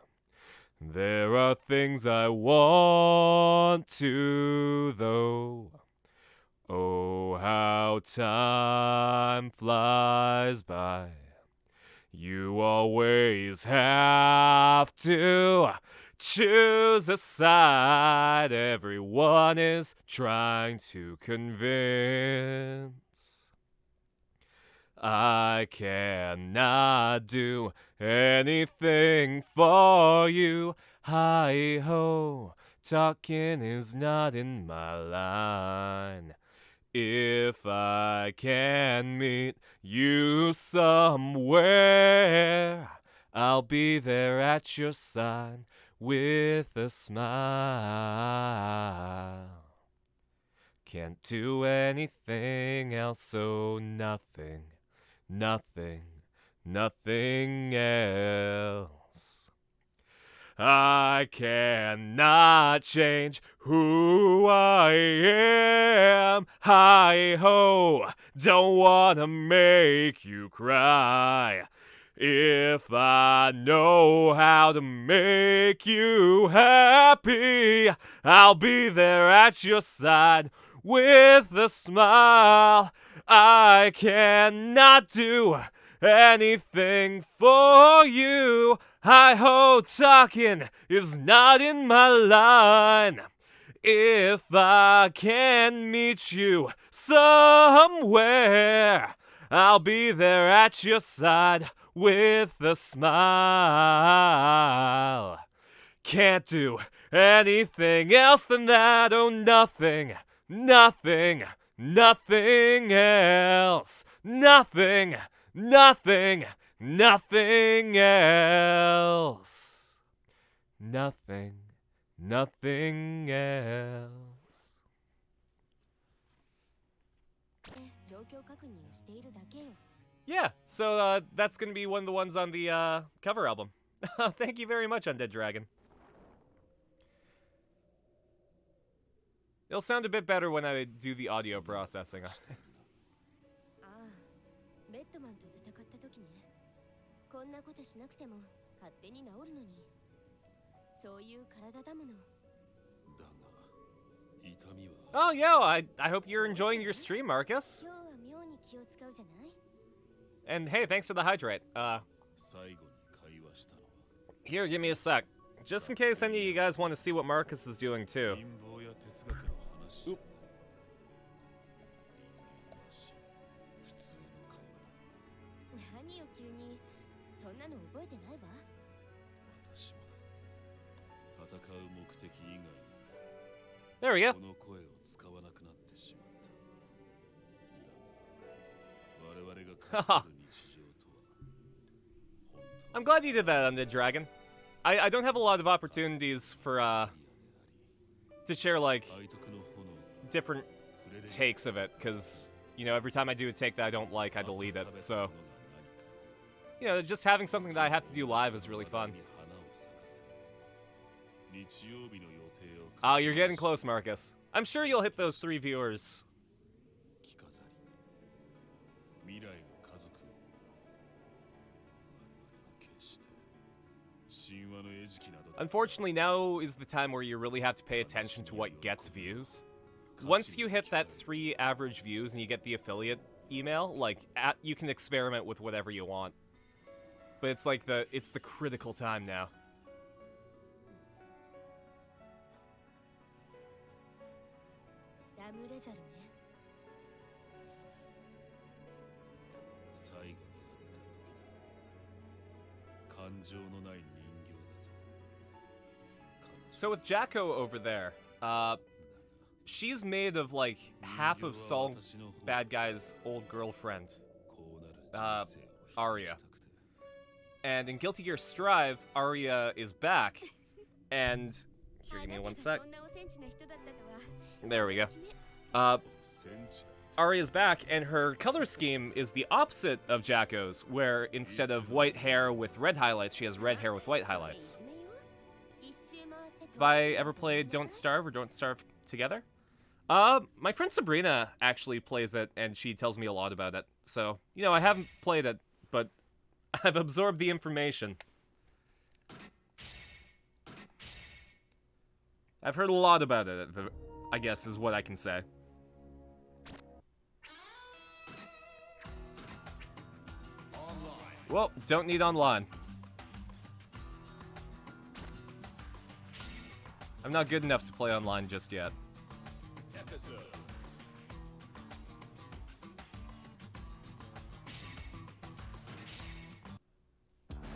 There are things I want to, though. Oh, how time flies by. You always have to choose a side. Everyone is trying to convince. I cannot do anything for you. Hi-ho, talking is not in my line. If I can meet you somewhere, I'll be there at your side with a smile. Can't do anything else, so nothing else. I cannot change who I am. Hi-ho, don't wanna make you cry. If I know how to make you happy, I'll be there at your side with a smile. I cannot do anything for you. Hi-ho, talking is not in my line. If I can meet you somewhere, I'll be there at your side with a smile. Can't do anything else than that. Oh, nothing else. Nothing else. Nothing else. 状況確認をしているだけよ。 Yeah, so that's gonna be one of the ones on the cover album. Thank you very much, Undead Dragon. It'll sound a bit better when I do the audio processing on it. ああ、ベッドマンと戦った時ね。こんなことしなくても勝手に治るのに。そういう体だもの。 Oh, yeah, I hope you're enjoying your stream, Marcus. 今日は妙に気を使うじゃない？ And hey, thanks for the hydrate. Here, give me a sec. Just in case any of you guys want to see what Marcus is doing too. Oop. 何よ急に。そんなの覚えてないわ。 There we go. I'm glad you did that, Undead Dragon. I don't have a lot of opportunities for to share like different takes of it, because you know every time I do a take that I don't like, I delete it. So you know, just having something that I have to do live is really fun. Oh, you're getting close, Marcus. I'm sure you'll hit those 3 viewers. Unfortunately, now is the time where you really have to pay attention to what gets views. Once you hit that 3 average views and you get the affiliate email, like, you can experiment with whatever you want. But it's like it's the critical time now. So with Jacko over there, she's made of like half of Saul Bad Guy's old girlfriend, Arya. And in Guilty Gear Strive, Arya is back, and here, give me 1 sec. There we go. Arya's back, and her color scheme is the opposite of Jacko's, where instead of white hair with red highlights, she has red hair with white highlights. Have I ever played Don't Starve or Don't Starve together? My friend Sabrina actually plays it, and she tells me a lot about it. So, you know, I haven't played it, but I've absorbed the information. I've heard a lot about it, I guess is what I can say. Well, don't need online. I'm not good enough to play online just yet.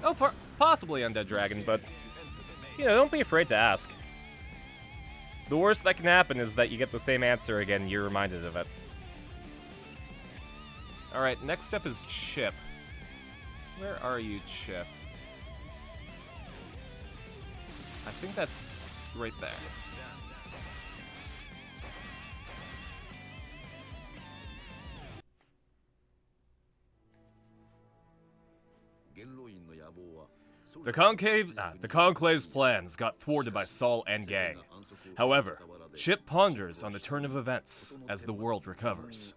Oh, possibly Undead Dragon, but, you know, don't be afraid to ask. The worst that can happen is that you get the same answer again and you're reminded of it. Alright, next up is Chip. Where are you, Chip? I think that's right there. The Conclave's plans got thwarted by Saul and gang. However, Chip ponders on the turn of events as the world recovers.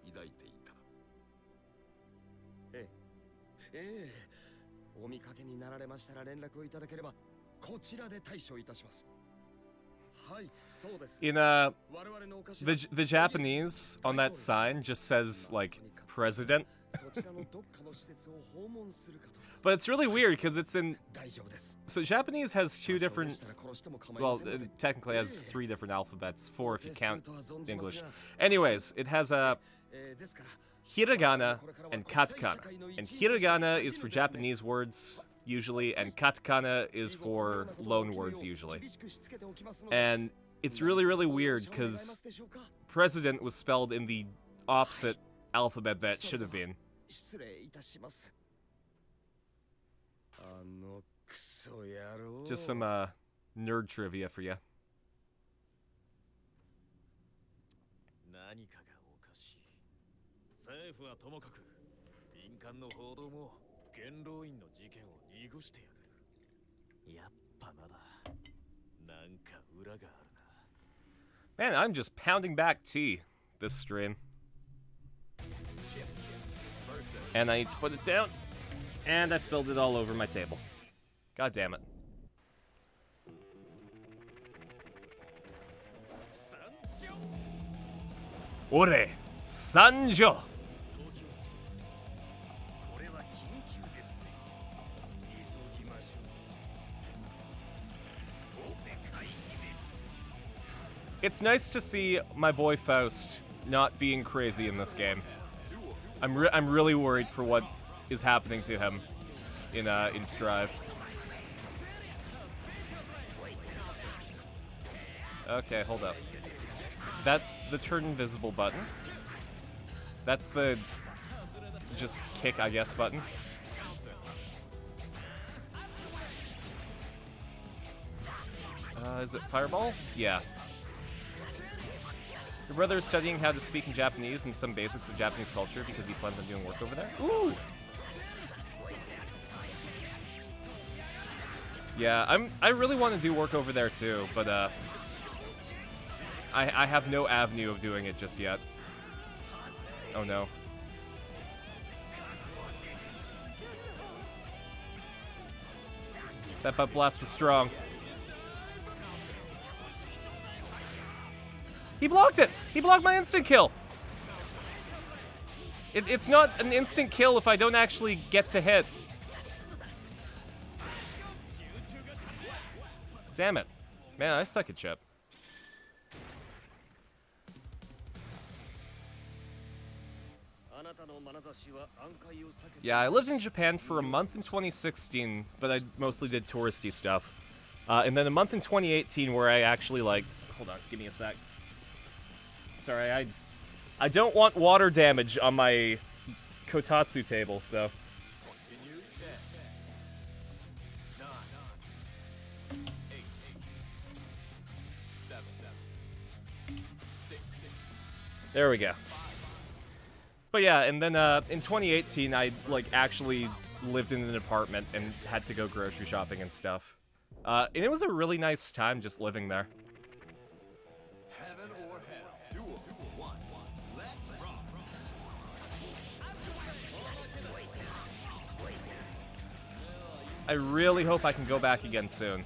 In the Japanese on that sign just says like president. But it's really weird because it's in. So Japanese has two different. Well, it technically has 3 different alphabets, 4 if you count English. Anyways, it has a hiragana and katakana. And hiragana is for Japanese words usually, and katakana is for loan words usually. And it's really, really weird because president was spelled in the opposite alphabet that it should have been. Just some nerd trivia for you. Man, I'm just pounding back tea this stream. And I need to put it down. And I spilled it all over my table. God damn it. Ore, Sanjo! It's nice to see my boy Faust not being crazy in this game. I'm really worried for what is happening to him in Strive. Okay, hold up. That's the turn invisible button. That's the just kick, I guess, button. Is it Fireball? Yeah. Your brother is studying how to speak in Japanese and some basics of Japanese culture because he plans on doing work over there. Ooh! Yeah, I really want to do work over there too, but I have no avenue of doing it just yet. Oh no. That butt blast was strong. He blocked it! He blocked my instant kill! It's not an instant kill if I don't actually get to hit. Damn it. Man, I suck at Chip. Yeah, I lived in Japan for a month in 2016, but I mostly did touristy stuff. And then a month in 2018 where I actually, like... Hold on, give me a sec. Sorry, I don't want water damage on my Kotatsu table, so... There we go. But yeah, and then in 2018, I like actually lived in an apartment and had to go grocery shopping and stuff. And it was a really nice time just living there. I really hope I can go back again soon.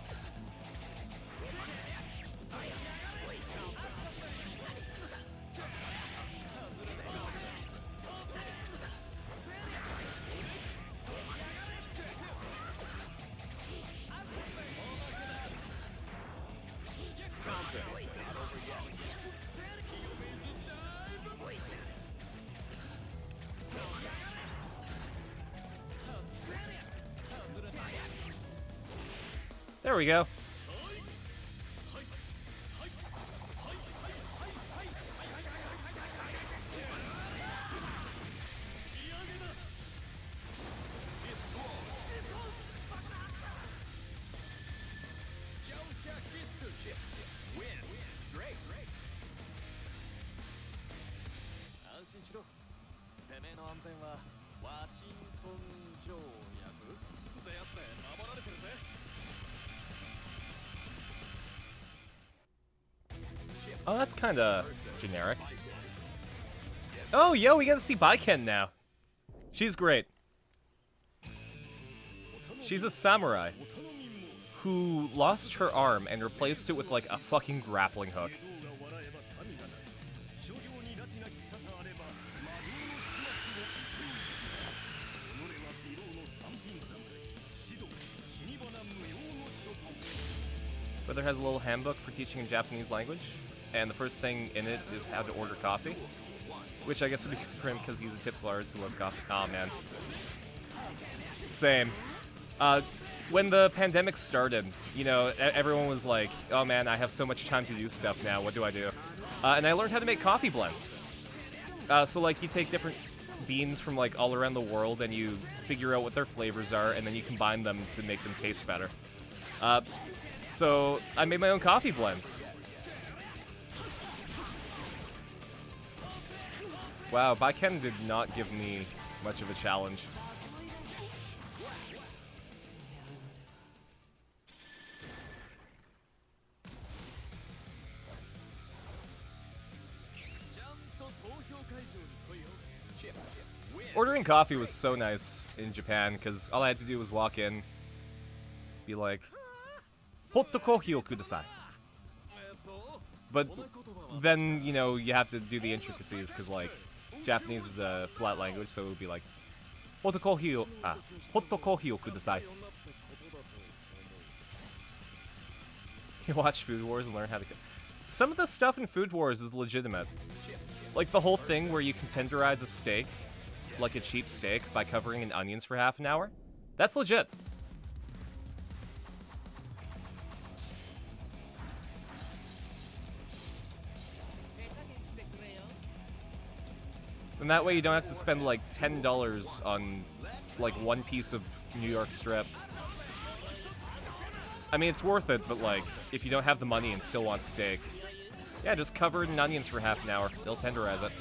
There we go. Oh, that's kind of generic. Oh, yo, we get to see Baiken now. She's great. She's a samurai who lost her arm and replaced it with like a fucking grappling hook. Brother has a little handbook for teaching in Japanese language, and the first thing in it is how to order coffee, which I guess would be good for him because he's a typical artist who loves coffee. Oh man. Same. When the pandemic started, you know, everyone was like, oh man, I have so much time to do stuff now, what do I do? And I learned how to make coffee blends. So like, you take different beans from like all around the world and you figure out what their flavors are, and then you combine them to make them taste better. So I made my own coffee blend. Wow, Baiken did not give me much of a challenge. Ordering coffee was so nice in Japan because all I had to do was walk in, be like, "Hot coffee o kudasai." But then, you know, you have to do the intricacies because, like, Japanese is a flat language, so it would be like, "Hot coffee o kudasai." You watch Food Wars and learn how to cook. Some of the stuff in Food Wars is legitimate. Like the whole thing where you can tenderize a steak, like a cheap steak, by covering in onions for half an hour. That's legit. And that way you don't have to spend like $10 on like one piece of New York strip. I mean, it's worth it, but like, if you don't have the money and still want steak, yeah, just cover it in onions for half an hour. They'll tenderize it.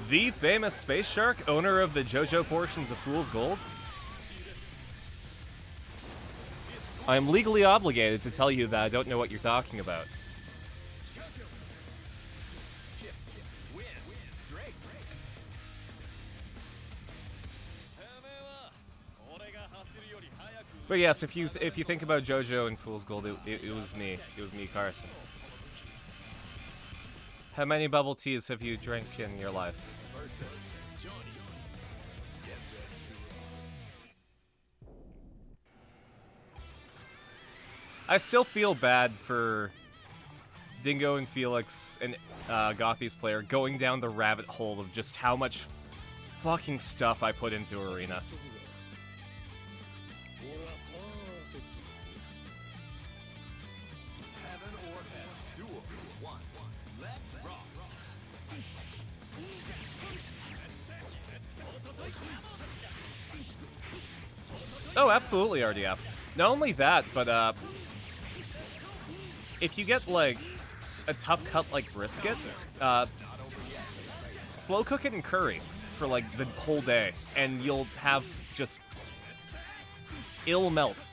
The famous space shark, owner of the JoJo portions of Fool's Gold? I am legally obligated to tell you that I don't know what you're talking about. But yes, if you think about JoJo and Fool's Gold, it was me. It was me, Carson. How many bubble teas have you drank in your life? I still feel bad for Dingo and Felix and Gothi's player going down the rabbit hole of just how much fucking stuff I put into Arena. Oh, absolutely, RDF. Not only that, but if you get like a tough cut like brisket, slow cook it in curry for like the whole day, and you'll have just it'll melt.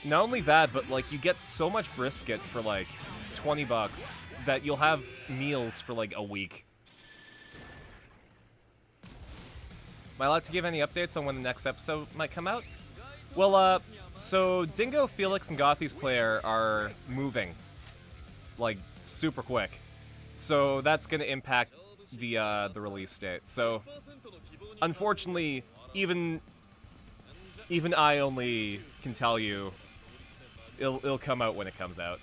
Not only that, but like you get so much brisket for like 20 bucks that you'll have meals for like a week. Am I allowed to give any updates on when the next episode might come out? Well, so Dingo, Felix, and Gothi's player are moving, like, super quick. So that's gonna impact the release date. So, unfortunately, even I only can tell you it'll come out when it comes out.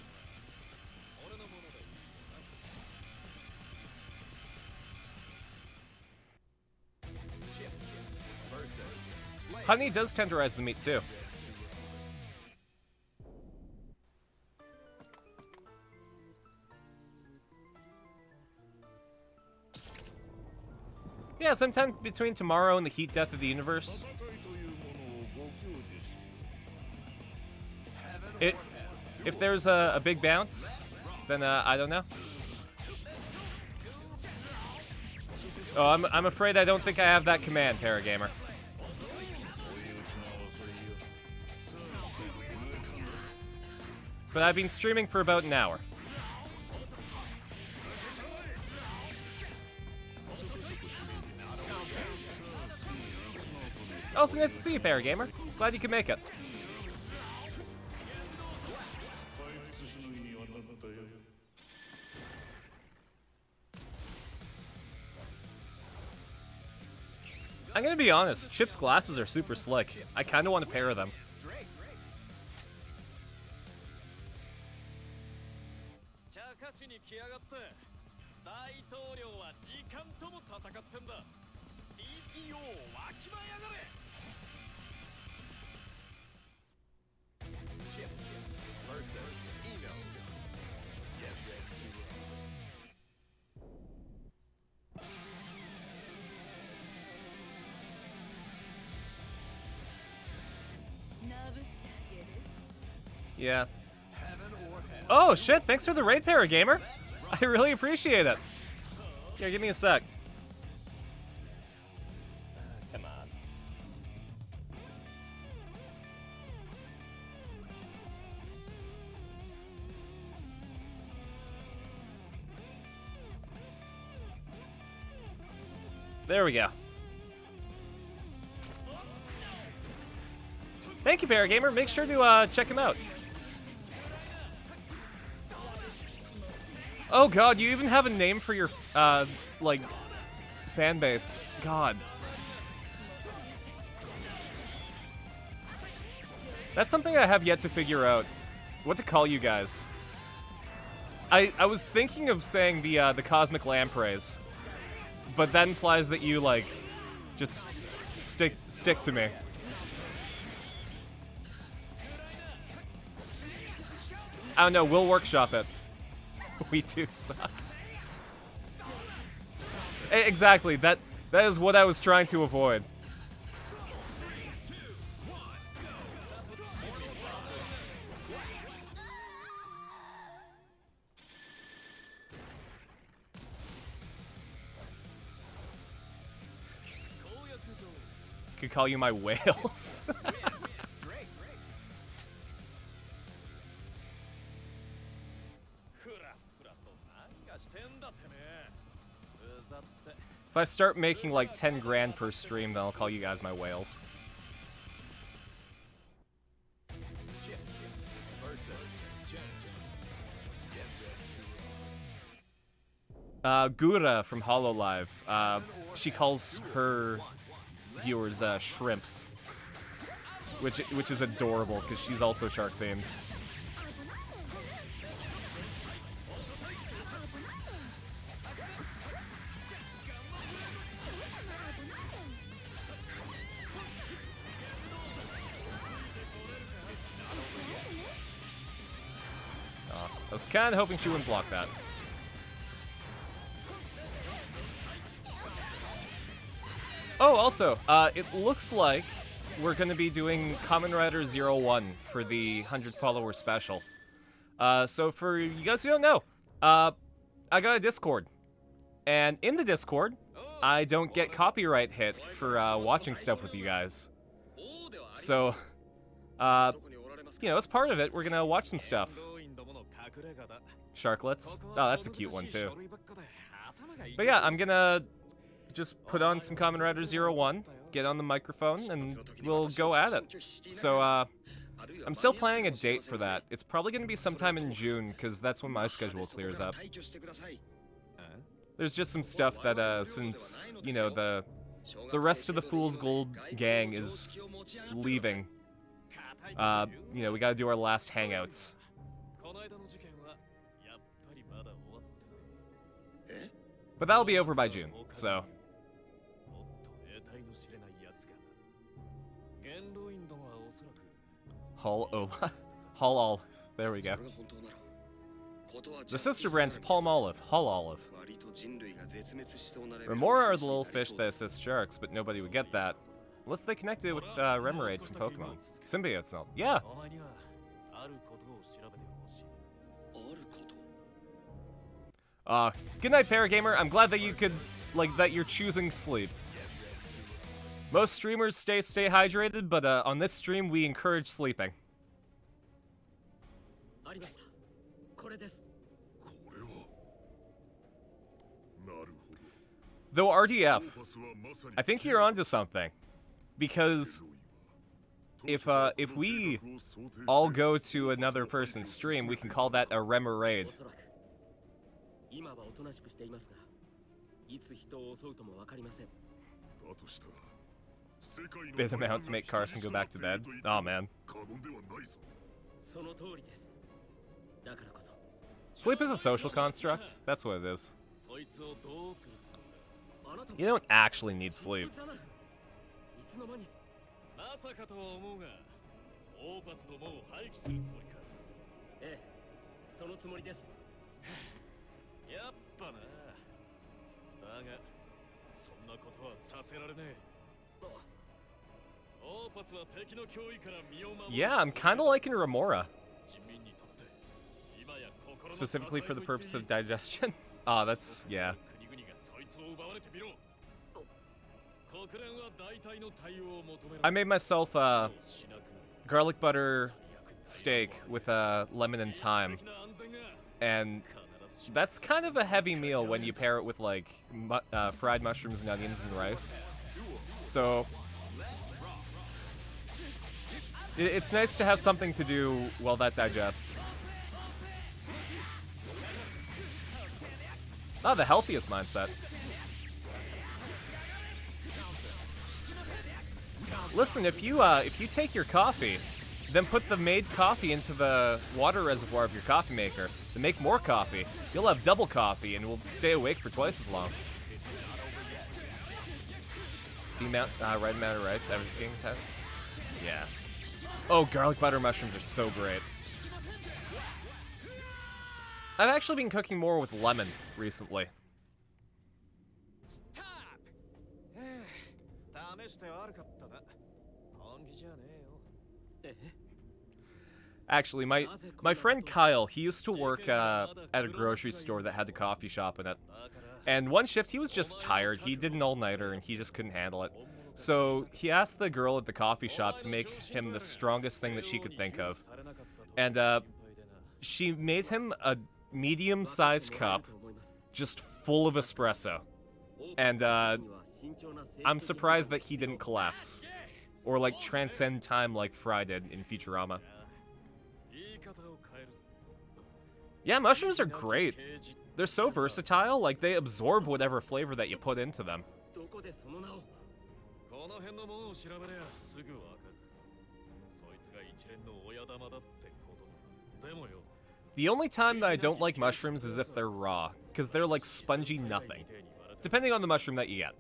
Honey does tenderize the meat too. Yeah, sometime between tomorrow and the heat death of the universe. If there's a big bounce, then I don't know. Oh, I'm afraid I don't think I have that command, Paragamer. But I've been streaming for about an hour. Also nice to see you, Paragamer. Glad you could make it. I'm gonna be honest, Chip's glasses are super slick. I kinda want to pair them. Yeah. Oh shit, thanks for the raid, Paragamer. I really appreciate it. Here, give me a sec. Come on. There we go. Thank you, Paragamer. Make sure to check him out. Oh god, you even have a name for your, like, fan base. God. That's something I have yet to figure out. What to call you guys. I was thinking of saying the Cosmic Lampreys. But that implies that you, like, just stick to me. I don't know, we'll workshop it. We do suck. Exactly, that is what I was trying to avoid. Could call you my whales. If I start making like 10 grand per stream, then I'll call you guys my whales. Gura from HoloLive, she calls her viewers shrimps, which is adorable because she's also shark themed. I was kind of hoping she wouldn't block that. Oh, also, it looks like we're going to be doing Kamen Rider 01 for the 100 follower special. So for you guys who don't know, I got a Discord. And in the Discord, I don't get copyright hit for watching stuff with you guys. So, you know, as part of it, we're going to watch some stuff. Sharklets. Oh, that's a cute one, too. But yeah, I'm going to just put on some Kamen Rider 01, get on the microphone, and we'll go at it. So, I'm still planning a date for that. It's probably going to be sometime in June, because that's when my schedule clears up. There's just some stuff that, since, you know, the rest of the Fool's Gold gang is leaving, you know, we gotta do our last hangouts. But that'll be over by June, so... Hull Olive. There we go. The sister brand's Palm Olive. Hull Olive. Remora are the little fish that assist sharks, but nobody would get that. Unless they connected with Remoraid from Pokemon. Symbiotes and all. Yeah! Good night, Paragamer. I'm glad that you could, like, that you're choosing sleep. Most streamers stay hydrated, but on this stream, we encourage sleeping. Though RDF, I think you're onto something. Because if we all go to another person's stream, we can call that a Remoraid. Bid amount to make Carson go back to bed. Oh man. Sleep is a social construct. That's what it is. You don't actually need sleep. Yeah, I'm kind of liking Remora. Specifically for the purpose of digestion. Ah, that's, yeah. I made myself a garlic butter steak with lemon and thyme. And that's kind of a heavy meal when you pair it with, like, fried mushrooms and onions and rice. So, it's nice to have something to do while that digests. Ah, the healthiest mindset. Listen, if you take your coffee, then put the made coffee into the water reservoir of your coffee maker, then make more coffee, you'll have double coffee and will stay awake for twice as long. The amount, right amount of rice, everything's had. Yeah. Oh, garlic butter mushrooms are so great. I've actually been cooking more with lemon recently. Actually, my friend Kyle, he used to work at a grocery store that had a coffee shop in it. And one shift, he was just tired. He did an all-nighter, and he just couldn't handle it. So he asked the girl at the coffee shop to make him the strongest thing that she could think of. And she made him a medium-sized cup, just full of espresso. And I'm surprised that he didn't collapse. Or, like, transcend time like Fry did in Futurama. Yeah, mushrooms are great. They're so versatile, like, they absorb whatever flavor that you put into them. The only time that I don't like mushrooms is if they're raw, because they're like spongy nothing, depending on the mushroom that you get.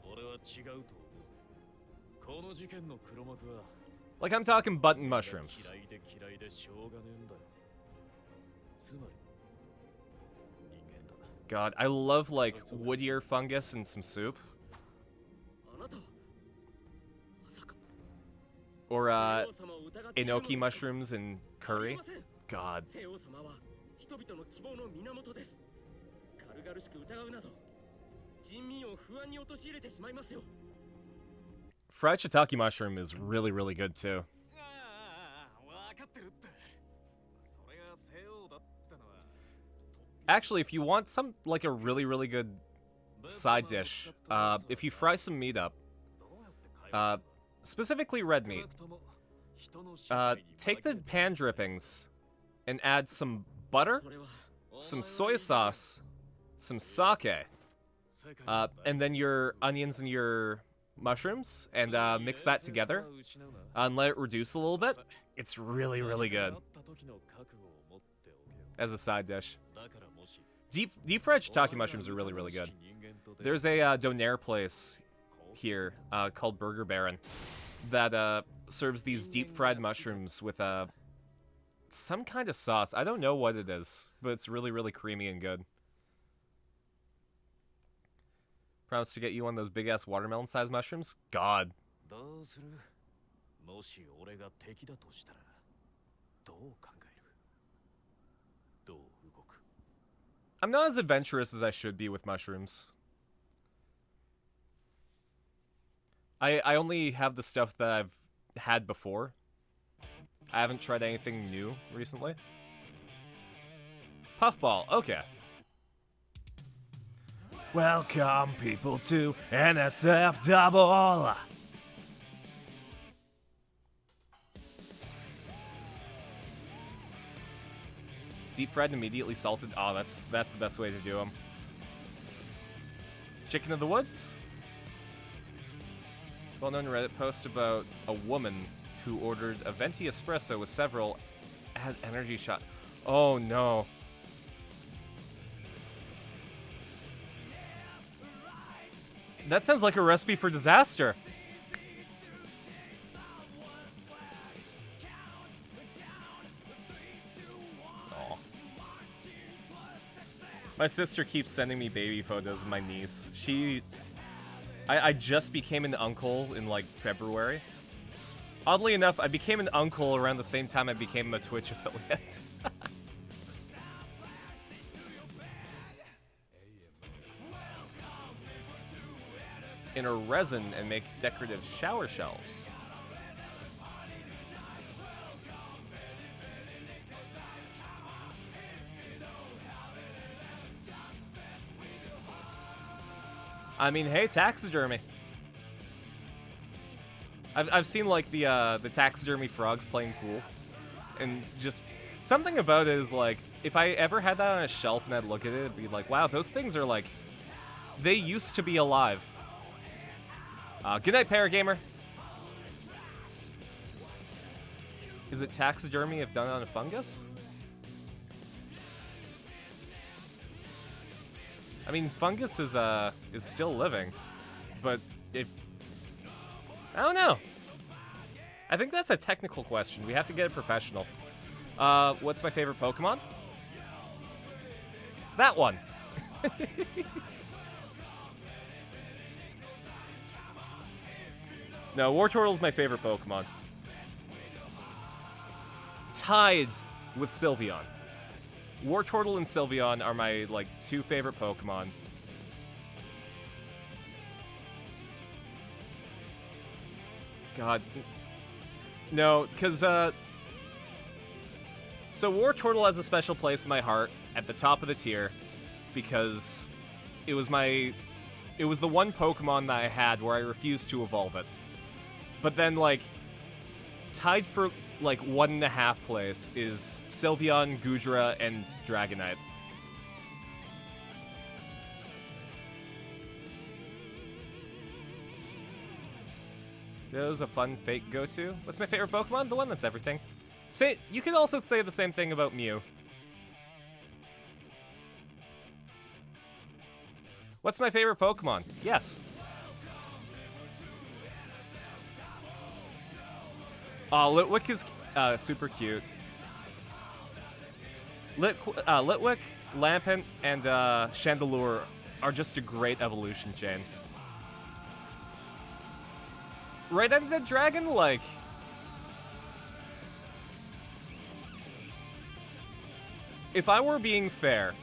Like, I'm talking button mushrooms. God, I love, like, wood ear fungus and some soup. Or enoki mushrooms and curry. God. 西王様は人々の希望の源です。軽々しく疑うなど、人民を不安に陥れてしまいますよ。 Fried shiitake mushroom is really, really good too. Actually, if you want some, like a really, really good side dish, if you fry some meat up, specifically red meat, take the pan drippings and add some butter, some soy sauce, some sake, and then your onions and your mushrooms, and mix that together and let it reduce a little bit. It's really, really good as a side dish. Deep fried shiitake mushrooms are really, really good. There's a donair place here called Burger Baron that serves these deep fried mushrooms with some kind of sauce. I don't know what it is, but it's really, really creamy and good. Promise to get you one of those big ass watermelon sized mushrooms? God. I'm not as adventurous as I should be with mushrooms. I only have the stuff that I've had before. I haven't tried anything new recently. Puffball, okay. Welcome, people, to NSF Double! Deep fried and immediately salted. Oh, that's the best way to do them. Chicken of the Woods? Well-known Reddit post about a woman who ordered a venti espresso with several energy shot. Oh no. That sounds like a recipe for disaster. Aww. My sister keeps sending me baby photos of my niece. I just became an uncle in like February. Oddly enough, I became an uncle around the same time I became a Twitch affiliate. In a resin and make decorative shower shelves. I mean, hey, taxidermy. I've seen like the taxidermy frogs playing pool, and just something about it is like, if I ever had that on a shelf and I'd look at it, it'd be like, wow, those things are like, they used to be alive. Good night, Paragamer. Is it taxidermy if done on a fungus? I mean, fungus is still living, but I don't know. I think that's a technical question. We have to get a professional. What's my favorite Pokemon? That one. No, Wartortle's my favorite Pokemon. Tied with Sylveon. Wartortle and Sylveon are my, like, two favorite Pokemon. God. No, because, so Wartortle has a special place in my heart at the top of the tier because it was the one Pokemon that I had where I refused to evolve it. But then, like, tied for, like, 1.5 place is Sylveon, Goodra, and Dragonite. That was a fun fake go-to. What's my favorite Pokemon? The one that's everything. You could also say the same thing about Mew. What's my favorite Pokemon? Yes. Oh, Litwick is super cute. Litwick, Lampent, and Chandelure are just a great evolution chain. Right-ended dragon, like, if I were being fair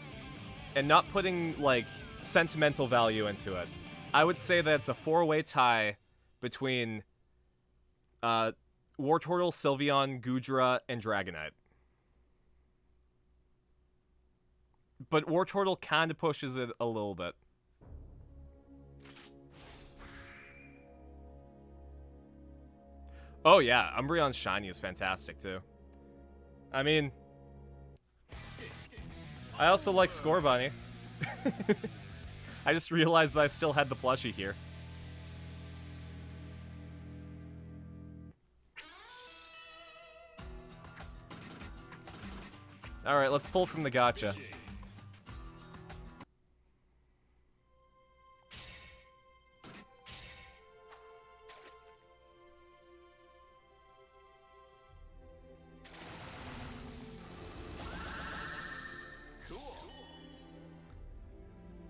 and not putting, like, sentimental value into it, I would say that it's a 4-way tie between War Turtle, Sylveon, Gudra, and Dragonite. But War Turtle kind of pushes it a little bit. Oh yeah, Umbreon's shiny is fantastic too. I mean, I also like Scorbunny. I just realized that I still had the plushie here. Alright, let's pull from the gacha.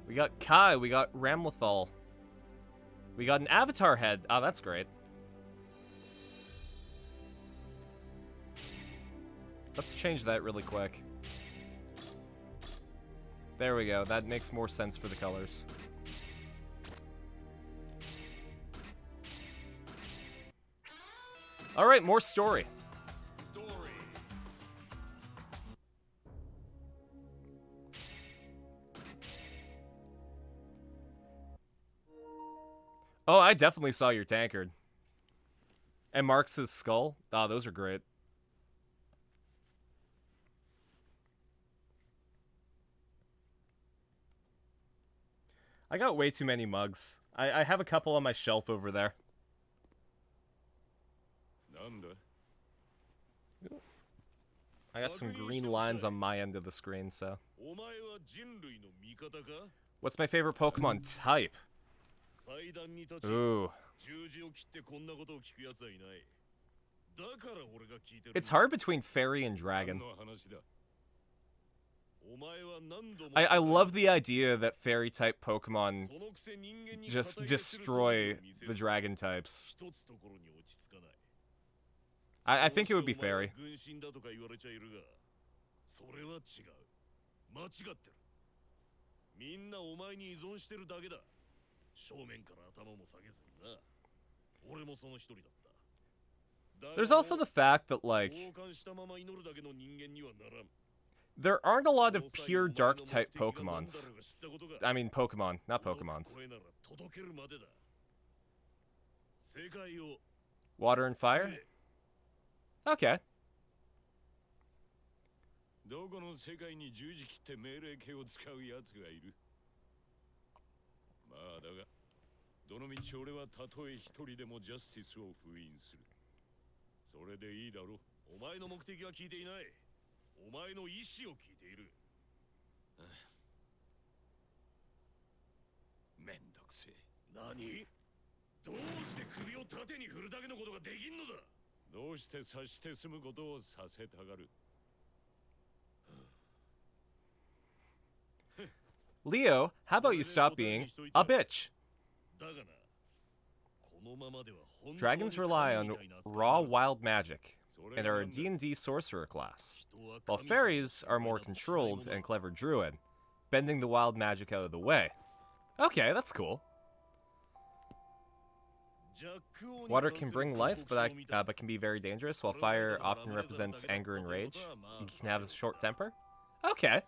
We got Kai, we got Ramlethal. We got an Avatar head. Oh, that's great. Let's change that really quick. There we go. That makes more sense for the colors. Alright, more story. Oh, I definitely saw your tankard. And Marx's skull. Oh, those are great. I got way too many mugs. I have a couple on my shelf over there. I got some green lines on my end of the screen, so. What's my favorite Pokemon type? Ooh. It's hard between Fairy and Dragon. I love the idea that Fairy-type Pokemon just destroy the Dragon types. I think it would be Fairy. There's also the fact that, like, there aren't a lot of pure Dark-type Pokemons. I mean, Pokemon, not Pokemons. Water and Fire? Okay. Leo, how about you stop being a bitch? Dragons rely on raw wild magic and are a D&D sorcerer class, while fairies are more controlled and clever druid, bending the wild magic out of the way. Okay, that's cool. Water can bring life, but can be very dangerous, while fire often represents anger and rage. You can have a short temper. Okay.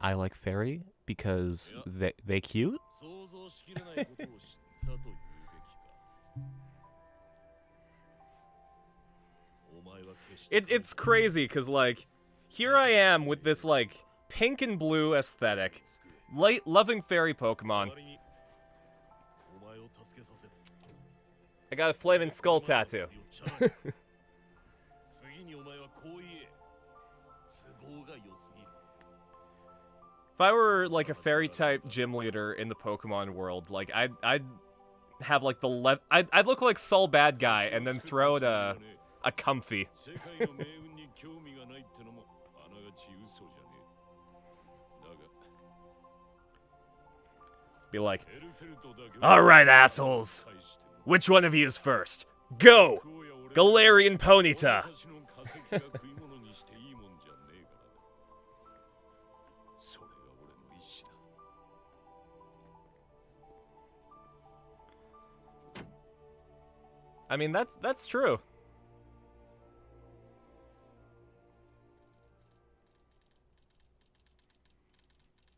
I like fairy because they cute. It's crazy because, like, here I am with this, like, pink and blue aesthetic, loving fairy Pokemon. I got a flaming skull tattoo. If I were, like, a fairy-type gym leader in the Pokemon world, like, I'd have, like, I'd look like Sol Bad Guy and then throw out a comfy. Be like, alright, assholes! Which one of you is first? Go! Galarian Ponyta! 石が食い物にしていいもんじゃねえからね。それが俺の意志だ。I mean, that's true.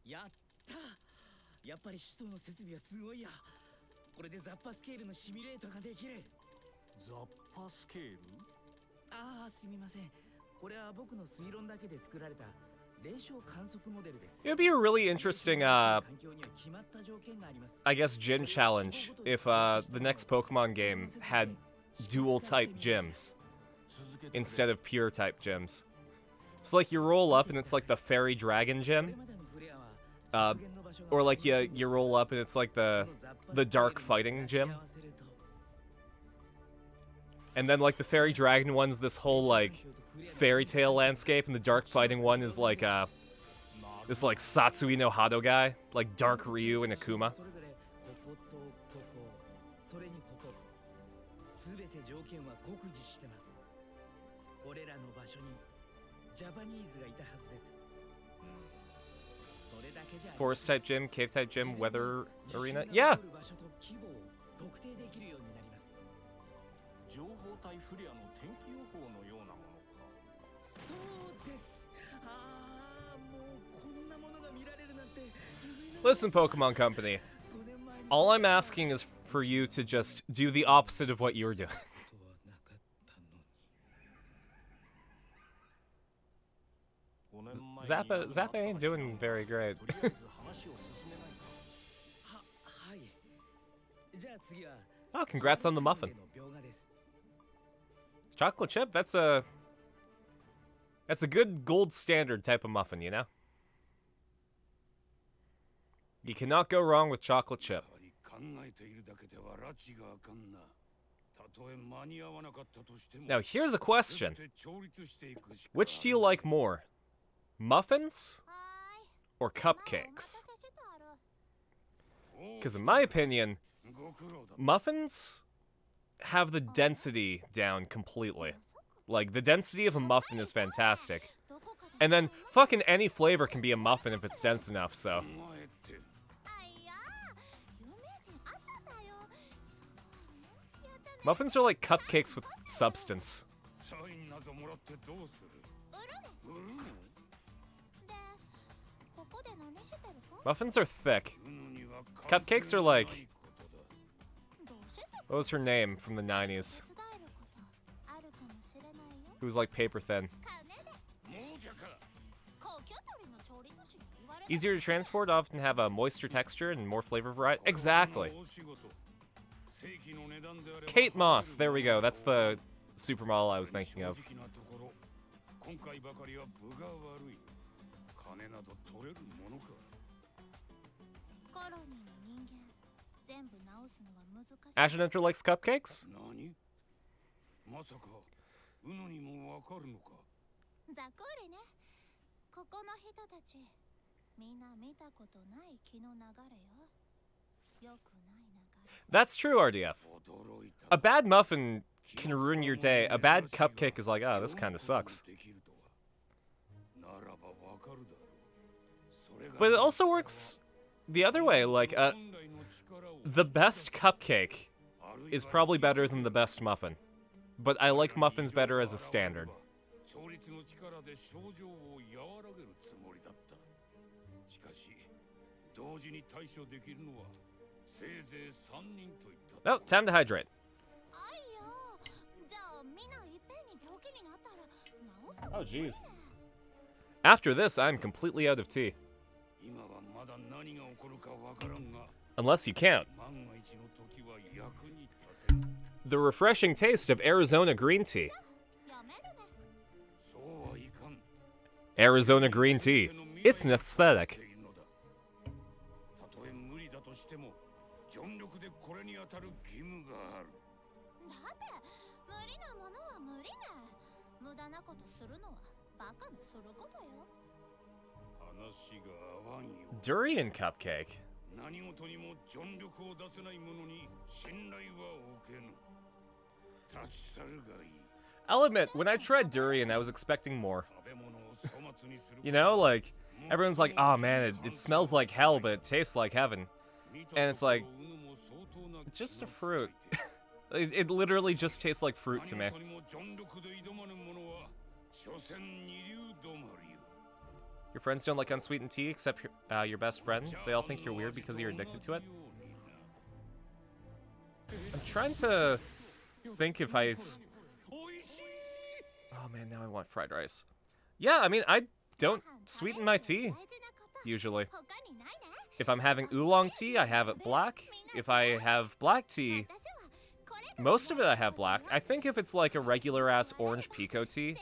やったやっぱり首都の設備はすごいや。これでザッパスケールのシミュレートができる。ザッパスケール？ああ、すみません。これは僕の推論だけで作られた霊障観測モデルです。 It would be a really interesting, 環境には決まった条件があります。 I guess, gym challenge if the next Pokemon game had dual type gyms instead of pure type gyms. So like you roll up and it's like the fairy dragon gym, or like you roll up and it's like the dark fighting gym. And then like the fairy dragon one's this whole like fairy tale landscape, and the dark fighting one is like this like Satsui no Hado guy, like Dark Ryu and Akuma. それぞれこことここ、それにここ、すべて条件は酷似してます。これらの場所にジャパニーズがいたはずです。それだけじゃ Forest type gym, cave type gym, weather arena. Yeah. 場所と規模を特定できるようになります。情報体フレアの天気予報のようなものか。そうです。ああ、もうこんなものが見られるなんて。 Listen, Pokemon Company. All I'm asking is for you to just do the opposite of what you're doing. Zappa ain't doing very great. はい。じゃあ次は Oh, congrats on the muffin. 描画です。 Chocolate chip? That's a good gold standard type of muffin, you know? You cannot go wrong with chocolate chip. 考えているだけでは拉致があかんな。たとえ間に合わなかったとしても。 Now, here's a question. 全て調律していくしか Which do you like more? Muffins or cupcakes? Because in my opinion, ご苦労だ。 muffins have the density down completely. Like, the density of a muffin is fantastic. And then, fucking any flavor can be a muffin if it's dense enough, so. お前って。 Muffins are like cupcakes with substance. サインなぞもらってどうする？売るの？ Muffins are thick. 売るのには Cupcakes are like... 関係ないことだ。 What was her name from the 90s? Who was like paper thin. もうじゃか。 Easier to transport, often have a moister texture and more flavor variety. Exactly. お仕事。正規の値段であれば Kate Moss, there we go. That's the supermodel I was thinking of. 正直なところ、今回ばかりは分が悪い。金など取れるものか。 Ashinator likes cupcakes? 何？まさか、うのにもわかるのか。 ざっくりね。ここの人たち、みんな見たことない気の流れよ。よくない流れ。 That's true, RDF. 驚いた。 A bad muffin can ruin your day. A bad cupcake is like, oh, this kind of sucks. できるとは。ならばわかるだろう。それが But it also works the other way. Like, 本来の力を the best cupcake is probably better than the best muffin. But I like muffins better as a standard. 調律の力で症状を和らげるつもりだった。しかし、同時に対処できるのはせいぜい3人といった。 Oh, time to hydrate. あいや、じゃあみんないっぺんに病気になったら治す。 Oh, jeez. After this, I'm completely out of tea. 今はまだ何が起こるかわからんが、 Unless you count 万が一の時は役に立てる。 the refreshing taste of Arizona green tea. やめるね。そうはいかん。 Arizona green tea. It's an aesthetic. たとえ無理だとしても、全力でこれに当たる義務がある。だって無理なものは無理ね。無駄なことするのはバカのすることよ。話が合わんよ。 Durian cupcake. 何事にも全力を出せない者に信頼は置けぬ。立ち去るがいい。I'll admit, when I tried durian, I was expecting more. You know, like, everyone's like, oh man, it smells like hell, but it tastes like heaven. And it's like, just a fruit. It literally just tastes like fruit to me. Your friends don't like unsweetened tea except your best friend. They all think you're weird because you're addicted to it. I'm trying to think if I... Oh man, now I want fried rice. Yeah, I mean, I don't sweeten my tea, usually. If I'm having oolong tea, I have it black. If I have black tea, most of it I have black. I think if it's like a regular-ass orange pico tea,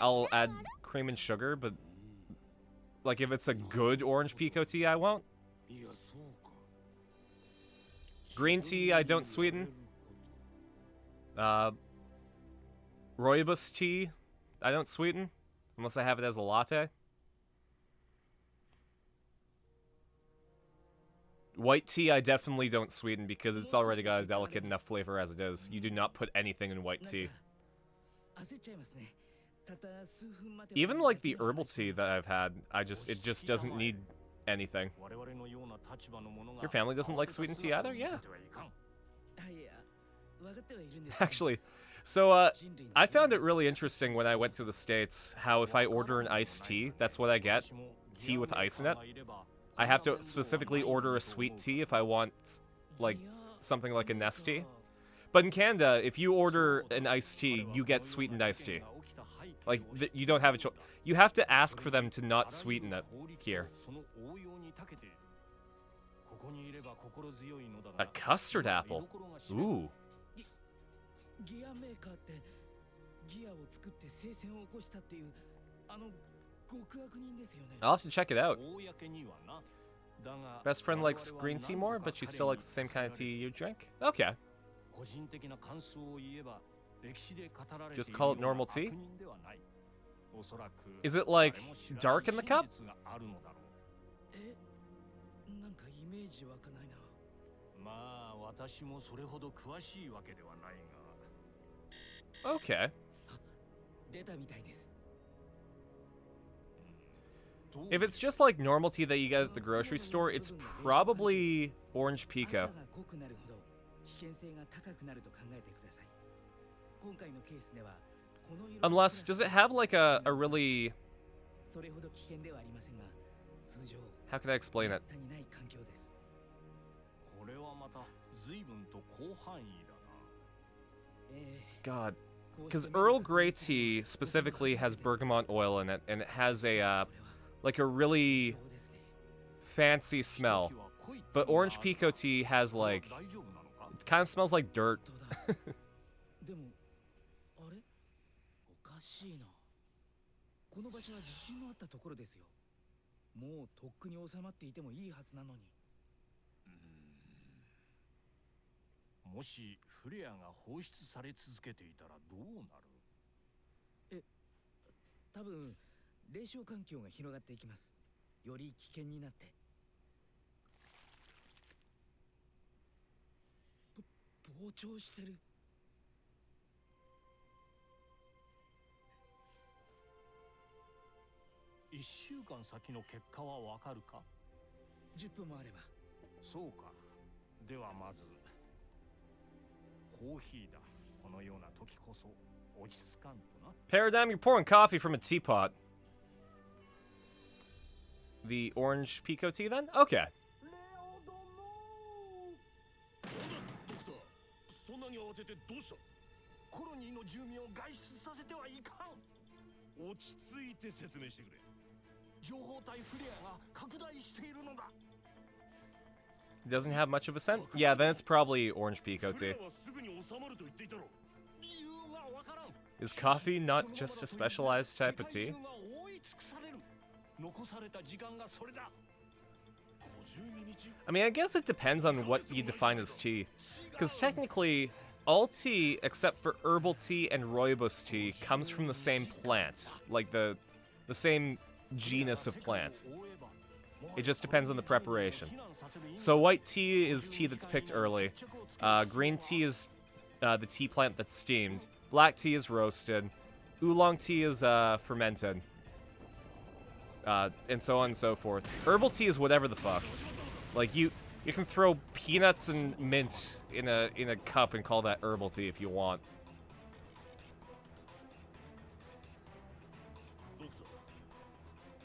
I'll add cream and sugar, but... like, if it's a good orange pico tea, I won't. Green tea, I don't sweeten. Rooibos tea, I don't sweeten. Unless I have it as a latte. White tea, I definitely don't sweeten because it's already got a delicate enough flavor as it is. You do not put anything in white tea. Even like the herbal tea that I've had, it just doesn't need anything. Your family doesn't like sweetened tea either? Yeah. Actually, so I found it really interesting when I went to the States how if I order an iced tea, that's what I get. Tea with ice in it. I have to specifically order a sweet tea if I want like something like a Nest tea. But in Canada, if you order an iced tea, you get sweetened iced tea. Like, you don't have a choice. You have to ask for them to not sweeten it here. A custard apple. Ooh. I'll have to check it out. Best friend likes green tea more, but she still likes the same kind of tea you drink? Okay. Just call it normal tea? Is it, like, dark in the cup? Okay. If it's just like normal tea that you get at the grocery store, it's probably orange pico. Unless, does it have like a really... How can I explain it? God. Because Earl Grey tea specifically has bergamot oil in it, and it has a, like a really fancy smell. But orange pico tea has like... It kind of smells like dirt. Paradigm, you're pouring coffee from a teapot. The orange pico tea, then? Okay. Doesn't have much of a scent? Yeah, then it's probably orange pico tea. Is coffee not just a specialized type of tea? I mean, I guess it depends on what you define as tea. Because technically, all tea, except for herbal tea and rooibos tea, comes from the same plant. Like, the same genus of plant. It just depends on the preparation. So white tea is tea that's picked early. Green tea is the tea plant that's steamed. Black tea is roasted. Oolong tea is fermented. And so on and so forth. Herbal tea is whatever the fuck. Like you can throw peanuts and mint in a cup and call that herbal tea if you want. ドクタ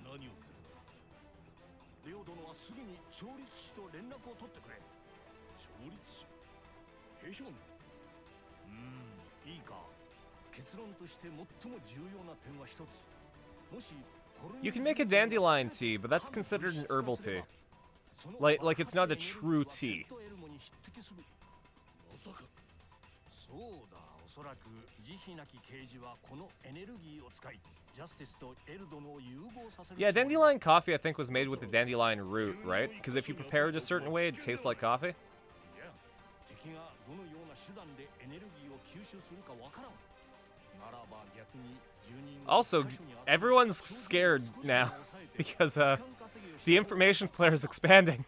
ー、何をする？レオ殿はすぐに調律師と連絡を取ってくれ。調律師？ヘヒョン。いいか。結論として最も重要な点は一つ。もし You can make a dandelion tea, but that's considered an herbal tea. Like it's not a true tea. そうだ、おそらく慈悲なき刑事はこのエネルギーを使い、ジャスティスとエル殿を融合させる。 Yeah, dandelion coffee I think was made with the dandelion root, right? Because if you prepare it a certain way, it tastes like coffee. 敵がどのような手段でエネルギーを吸収するかわからん。ならば逆に Also, everyone's scared now because the information flare is expanding.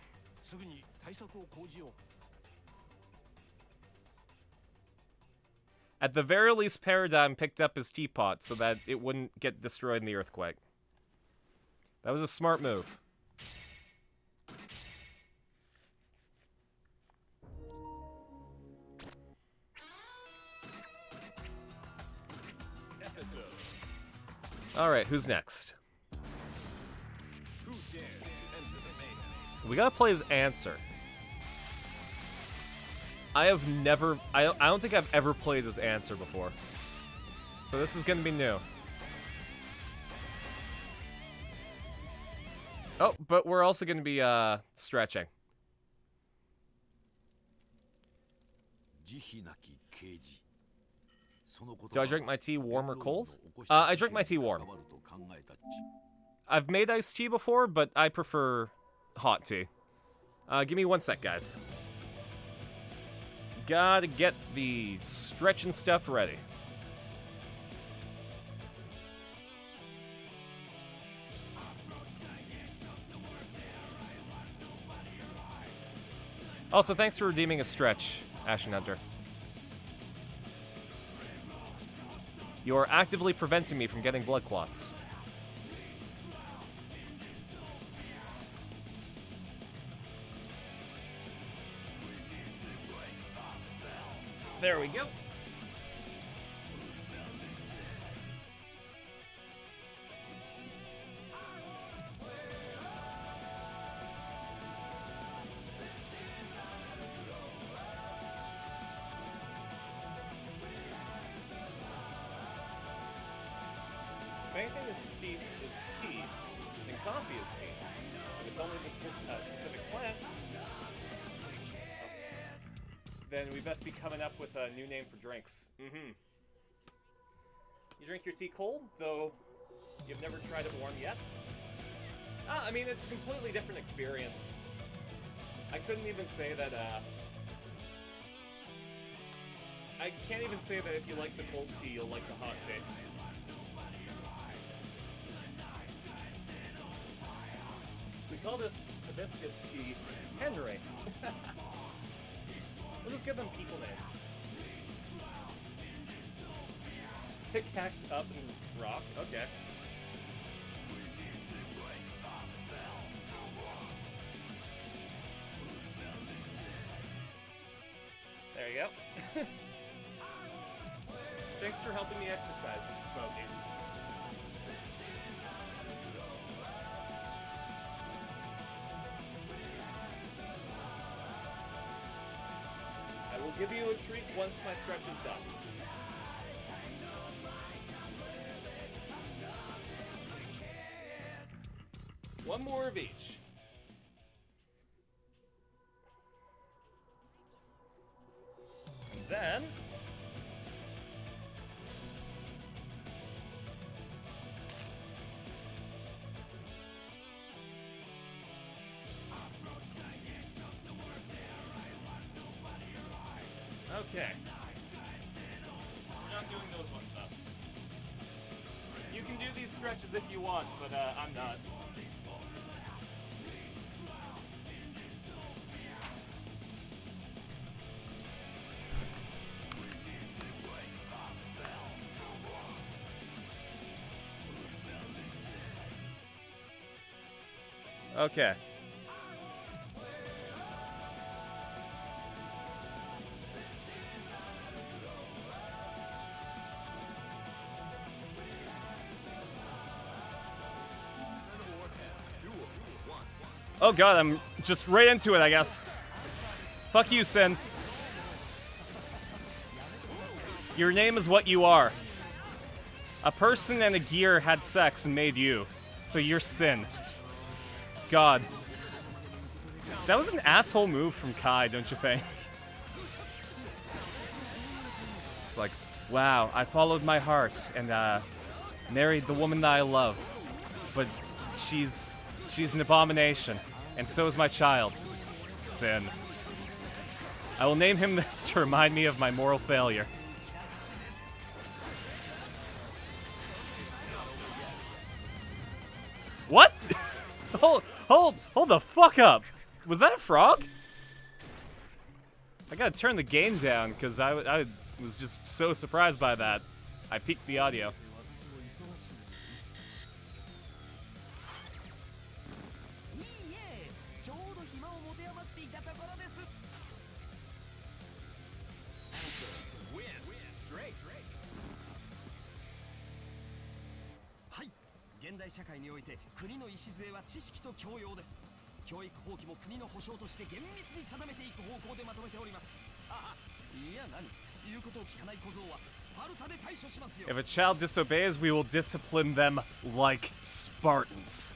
At the very least, Paradigm picked up his teapot so that it wouldn't get destroyed in the earthquake. That was a smart move. Alright, who's next? We gotta play his answer. I don't think I've ever played his answer before. So this is gonna be new. Oh, but we're also gonna be, stretching. Do I drink my tea warm or cold? I drink my tea warm. I've made iced tea before, but I prefer hot tea. Give me 1 sec, guys. Gotta get the stretching stuff ready. Also, thanks for redeeming a stretch, Ashen Hunter. You are actively preventing me from getting blood clots. There we go. If anything is tea, then coffee is tea. If it's only the specific plant, then we best be coming up with a new name for drinks. You drink your tea cold, though you've never tried it warm yet? I mean, it's a completely different experience. I couldn't even say that, I can't even say that if you like the cold tea, you'll like the hot tea. We call this hibiscus tea Henry. We'll just give them people names. Pickaxe up and rock, okay. There you go. Thanks for helping me exercise, Smokey. I will give you a treat once my stretch is done. One more of each. And then... Okay. We're not doing those ones, though. You can do these stretches if you want, but I'm not. Okay. Oh god, I'm just right into it, I guess. Fuck you, Sin. Your name is what you are. A person and a gear had sex and made you, so you're Sin. God. That was an asshole move from Kai, don't you think? It's like, wow, I followed my heart and married the woman that I love. But she's an abomination, and so is my child. Sin. I will name him this to remind me of my moral failure. What? hold the fuck up. Was that a frog? I gotta turn the game down because I was just so surprised by that. I peaked the audio. If a child disobeys, we will discipline them like Spartans.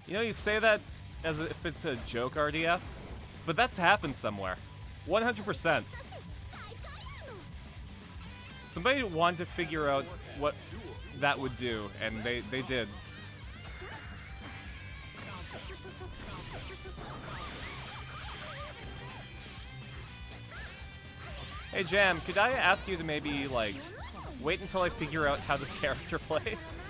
You know, you say that as if it's a joke, RDF, but that's happened somewhere. 100%. Somebody wanted to figure out what that would do, and they did. Hey Jam, could I ask you to maybe, like, wait until I figure out how this character plays?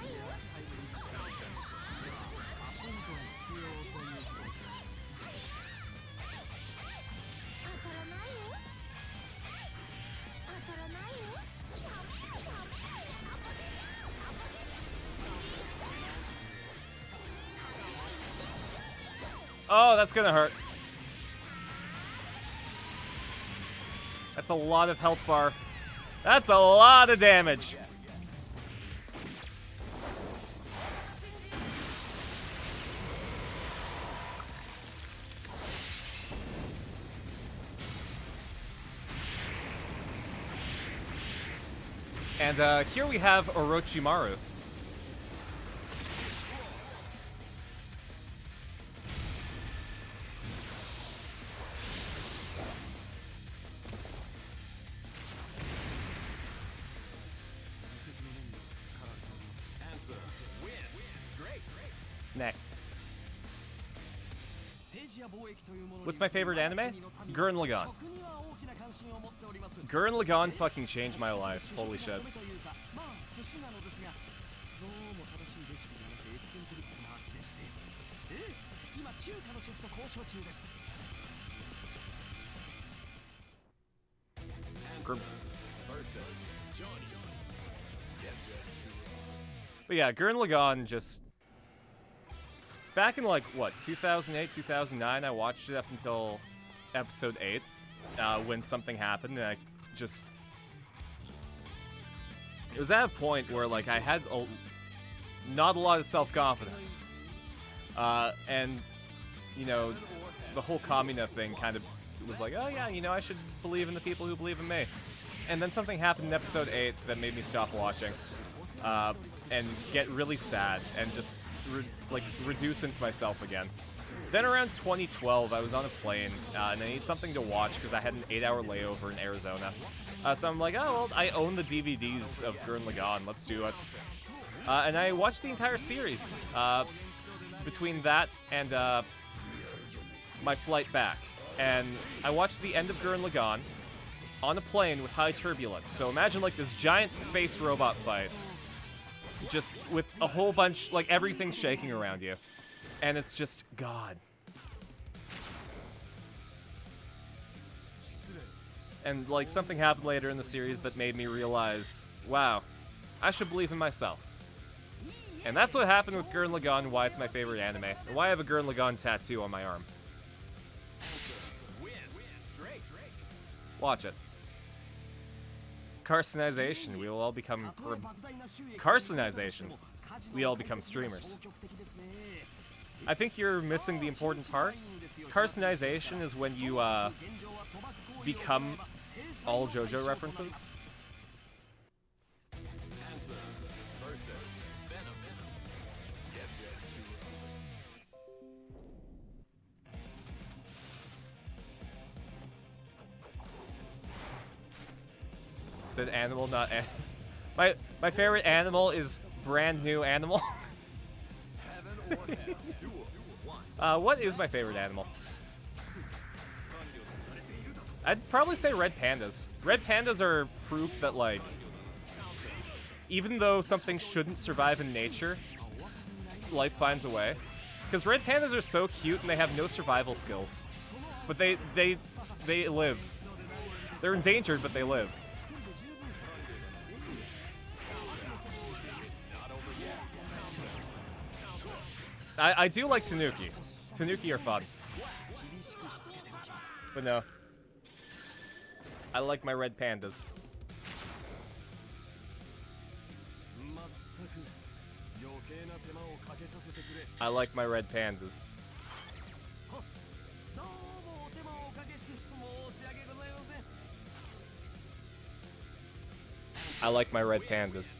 Oh, that's gonna hurt. That's a lot of health bar. That's a lot of damage. And here we have Orochimaru. Snack. What's my favorite anime? Gurren Lagann. Gurren Lagann fucking changed my life. Holy shit. But yeah, Gurren Lagann just... Back in, like, what, 2008, 2009, I watched it up until episode 8, when something happened, and I just... It was at a point where, like, I had not a lot of self-confidence. And, you know, the whole Kamina thing kind of was like, oh yeah, you know, I should believe in the people who believe in me. And then something happened in episode 8 that made me stop watching, and get really sad, and just... reduce into myself again. Then around 2012, I was on a plane, and I needed something to watch because I had an 8-hour layover in Arizona. So I'm like, oh, well, I own the DVDs of Gurren Lagann, let's do it. And I watched the entire series, between that and my flight back. And I watched the end of Gurren Lagann on a plane with high turbulence. So imagine like this giant space robot fight. Just with a whole bunch, like everything's shaking around you. And it's just God. And like something happened later in the series that made me realize, wow, I should believe in myself. And that's what happened with Gurren Lagann, why it's my favorite anime, and why I have a Gurren Lagann tattoo on my arm. Watch it. Carcinization, we will all become... Carcinization, we all become streamers. I think you're missing the important part. Carcinization is when you, become all JoJo references. Said animal, not my favorite animal is brand new animal. What is my favorite animal? I'd probably say red pandas. Red pandas are proof that, like, even though something shouldn't survive in nature, life finds a way. Because red pandas are so cute and they have no survival skills. But they live. They're endangered, but they live. I do like Tanuki. Tanuki are fun. But no. I like my red pandas. I like my red pandas. I like my red pandas.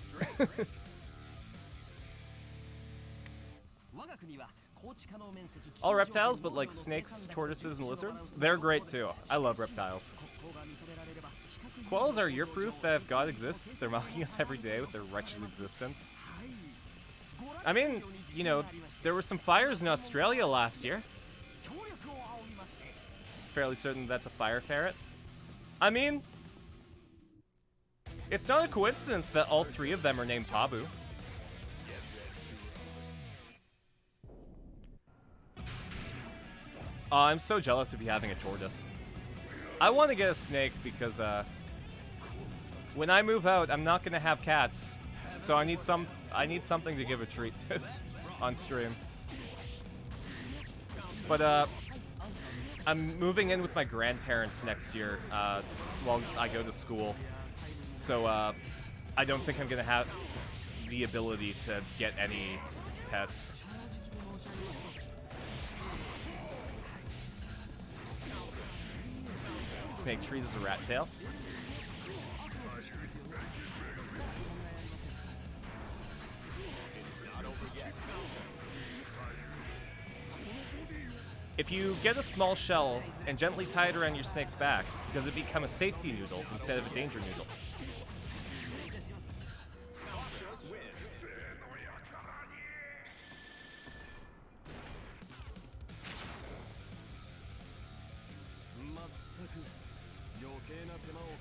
All reptiles, but like snakes, tortoises, and lizards? They're great too. I love reptiles. Koalas are year proof that if God exists, they're mocking us every day with their wretched existence. I mean, you know, there were some fires in Australia last year. Fairly certain that's a fire ferret. I mean, it's not a coincidence that all three of them are named Tabu. Oh, I'm so jealous of you having a tortoise. I want to get a snake because, when I move out, I'm not gonna have cats, so I need something to give a treat to on stream. But I'm moving in with my grandparents next year while I go to school, so I don't think I'm gonna have the ability to get any pets. Snake treat is a rat tail. If you get a small shell and gently tie it around your snake's back, does it become a safety noodle instead of a danger noodle?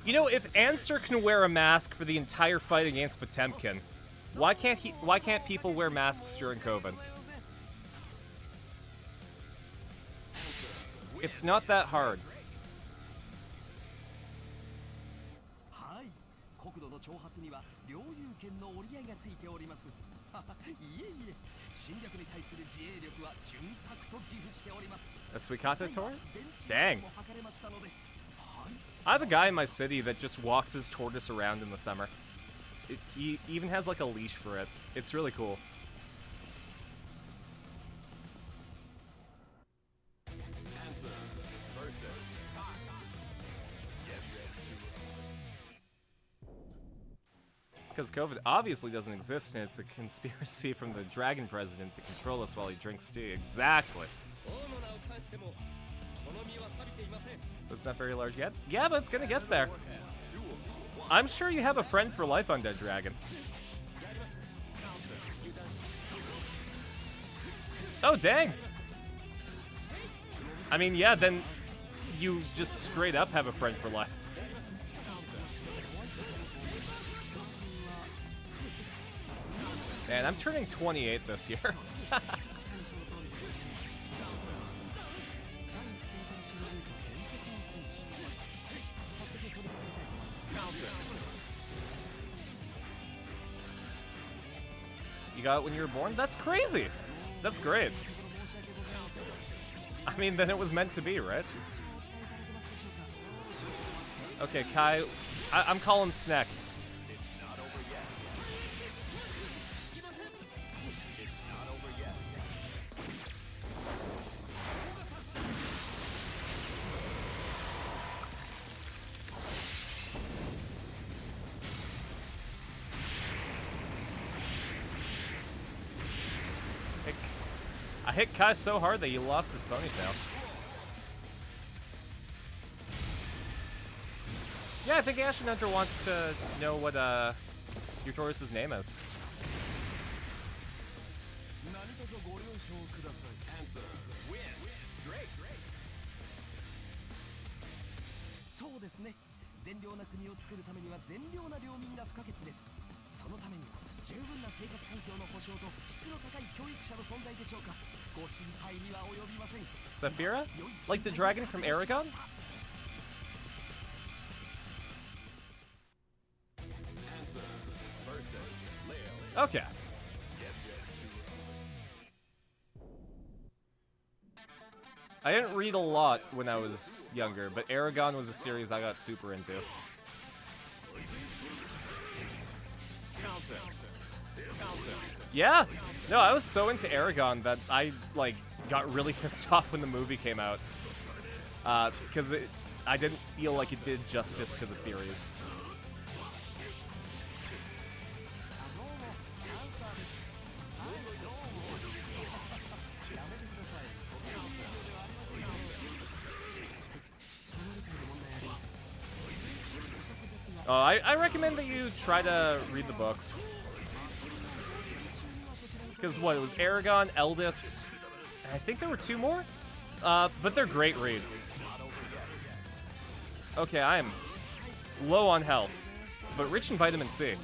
You know, if Answer can wear a mask for the entire fight against Potemkin, why can't people wear masks during COVID? It's not that hard. A Suikata tortoise? Dang. I have a guy in my city that just walks his tortoise around in the summer. He even has like a leash for it. It's really cool. Because COVID obviously doesn't exist, and it's a conspiracy from the dragon president to control us while he drinks tea. Exactly. So it's not very large yet? Yeah, but it's gonna get there. I'm sure you have a friend for life, Undead Dragon. Oh, dang! I mean, yeah, then you just straight up have a friend for life. Man, I'm turning 28 this year. You got it when you were born? That's crazy! That's great. I mean, then it was meant to be, right? Okay, Kai, I'm calling Snack. It's not over yet. It's not over yet. I hit Kai so hard that he lost his ponytail. Yeah, I think Ashen Hunter wants to know what Eutorius' name is. Answer. Win. Straight. そうですね。善良な国を作るためには善良な領民が不可欠です。そのためには十分な生活環境の保障と質の高い教育者の存在でしょうか。ご心配には及びません。 Saphira? Like the dragon from Aragon? Okay. I didn't read a lot when I was younger, but Aragon was a series I got super into. Yeah! No, I was so into Aragon that I, like, got really pissed off when the movie came out. Because I didn't feel like it did justice to the series. I recommend that you try to read the books. Because what, it was Aragon, Eldest, and I think there were 2 more? But they're great reads. Okay, I am low on health, but rich in vitamin C.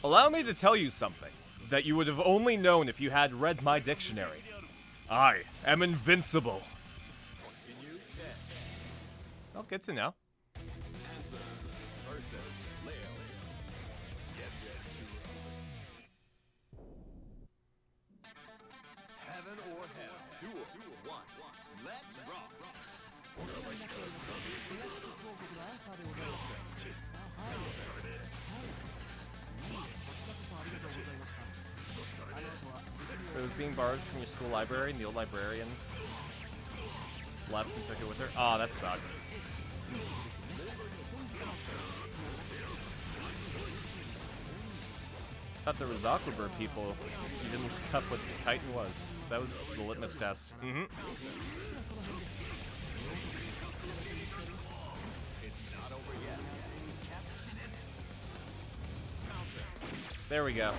Allow me to tell you something that you would have only known if you had read my dictionary. I am invincible. Oh, good to know. Heaven or hell. Duel. 1. Let's rock. アンサーでございます。はい。It was being borrowed from your school library, and the old librarian left and took it with her. Oh, that sucks. Thought there was Aquabird people. You didn't look up what Titan was. That was the litmus test. There we go.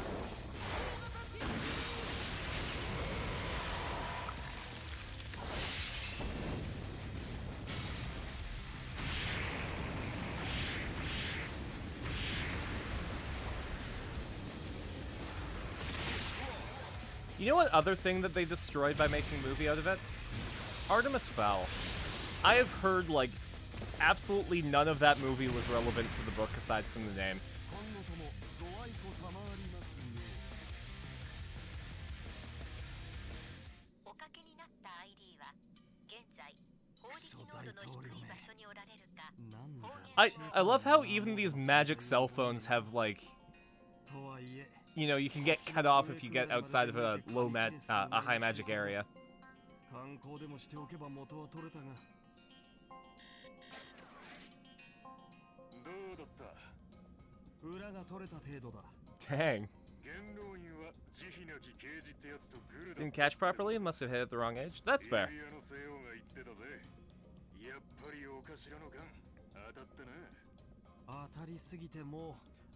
You know what other thing that they destroyed by making a movie out of it? Artemis Fowl. I have heard, like, absolutely none of that movie was relevant to the book aside from the name. I love how even these magic cell phones have, like, you know, you can get cut off if you get outside of a a high magic area. Dang. Didn't catch properly? Must have hit at the wrong age? That's fair.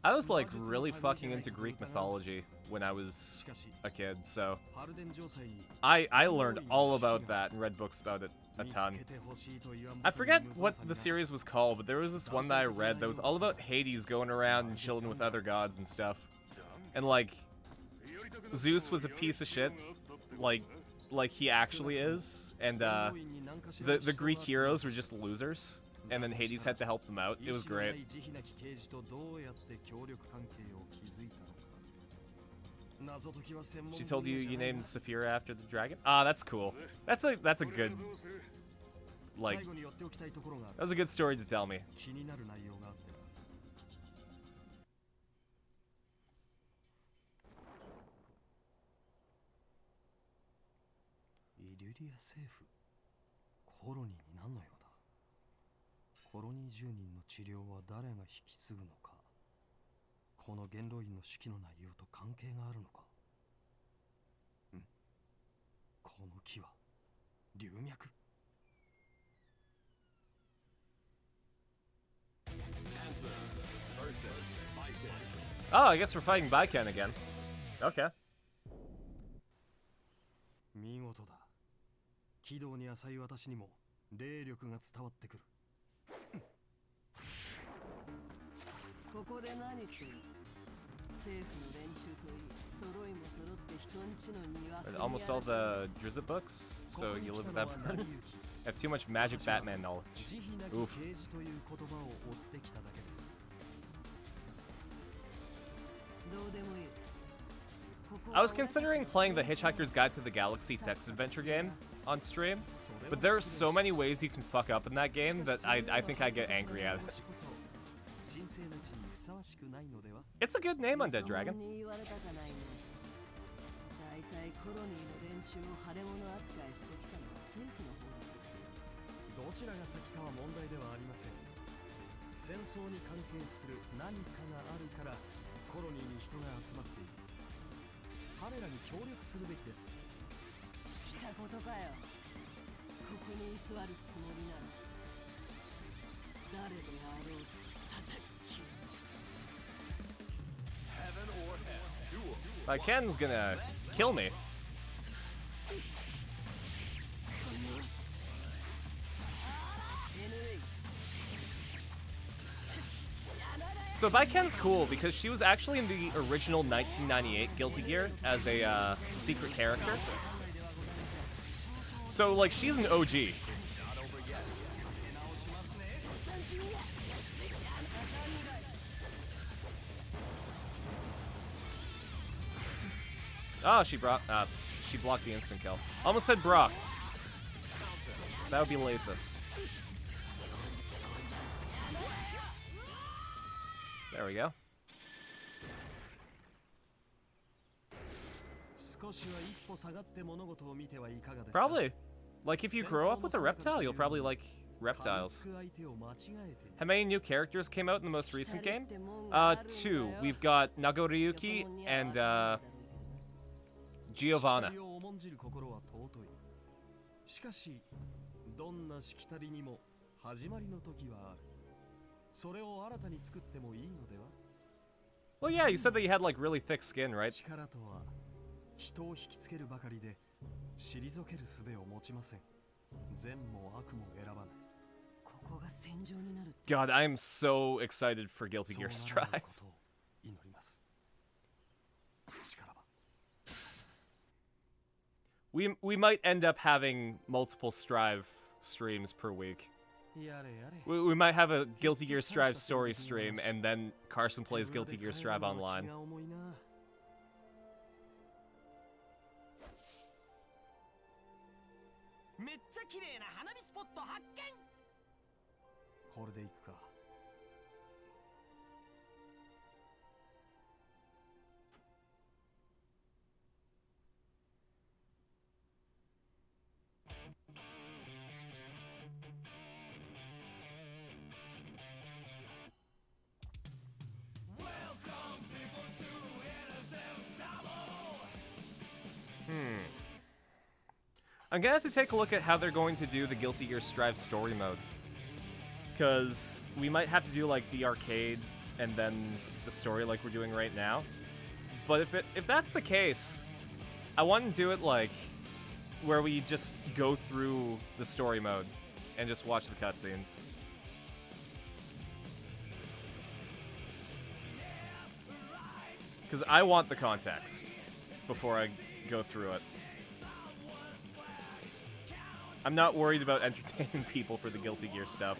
I was like really fucking into Greek mythology when I was a kid, so I learned all about that and read books about it a ton. I forget what the series was called, but there was this one that I read that was all about Hades going around and chilling with other gods and stuff. and like Zeus was a piece of shit, like he actually is, and the Greek heroes were just losers, and then Hades had to help them out. It was great. She told you named Saphira after the dragon? Ah, that's cool. That's a good, like, that was a good story to tell me. Oh, I guess we're fighting Baiken again. Okay. 見事だ。軌道に浅い私にも霊力が伝わってくる。ここで何してる？政府の連中といい、揃いも揃って人んちの庭。Almost all the Drizzt books, so you live with that burden? Have too much magic Batman knowledge. Oof. I was considering playing the Hitchhiker's Guide to the Galaxy text adventure game on stream, but there are so many ways you can fuck up in that game that I think I get angry at it. It's a good name, Undead Dragon. どちらが先かは問題ではありません。戦争に関係する何かがあるからコロニーに人が集まっている。彼らに協力するべきです。知ったことかよ。ここに居座るつもりなら誰であろうと叩き。Ken's gonna kill me. So Baiken's cool because she was actually in the original 1998 Guilty Gear as a secret character. So like she's an OG. Oh, she blocked the instant kill. Almost said Brock. That would be racist. There we go. Probably. Like, if you grow up with a reptile, you'll probably like reptiles. How many new characters came out in the most recent game? 2. We've got Nagoriyuki and, Giovanna. Well, yeah, you said that you had like really thick skin, right? God, I am so excited for Guilty Gear Strive. We might end up having multiple Strive streams per week. We might have a Guilty Gear Strive story stream, and then Carson plays Guilty Gear Strive online. I'm gonna have to take a look at how they're going to do the Guilty Gear Strive story mode. Because we might have to do like the arcade and then the story like we're doing right now. But if that's the case, I want to do it like where we just go through the story mode and just watch the cutscenes. Because I want the context before I go through it. I'm not worried about entertaining people for the Guilty Gear stuff.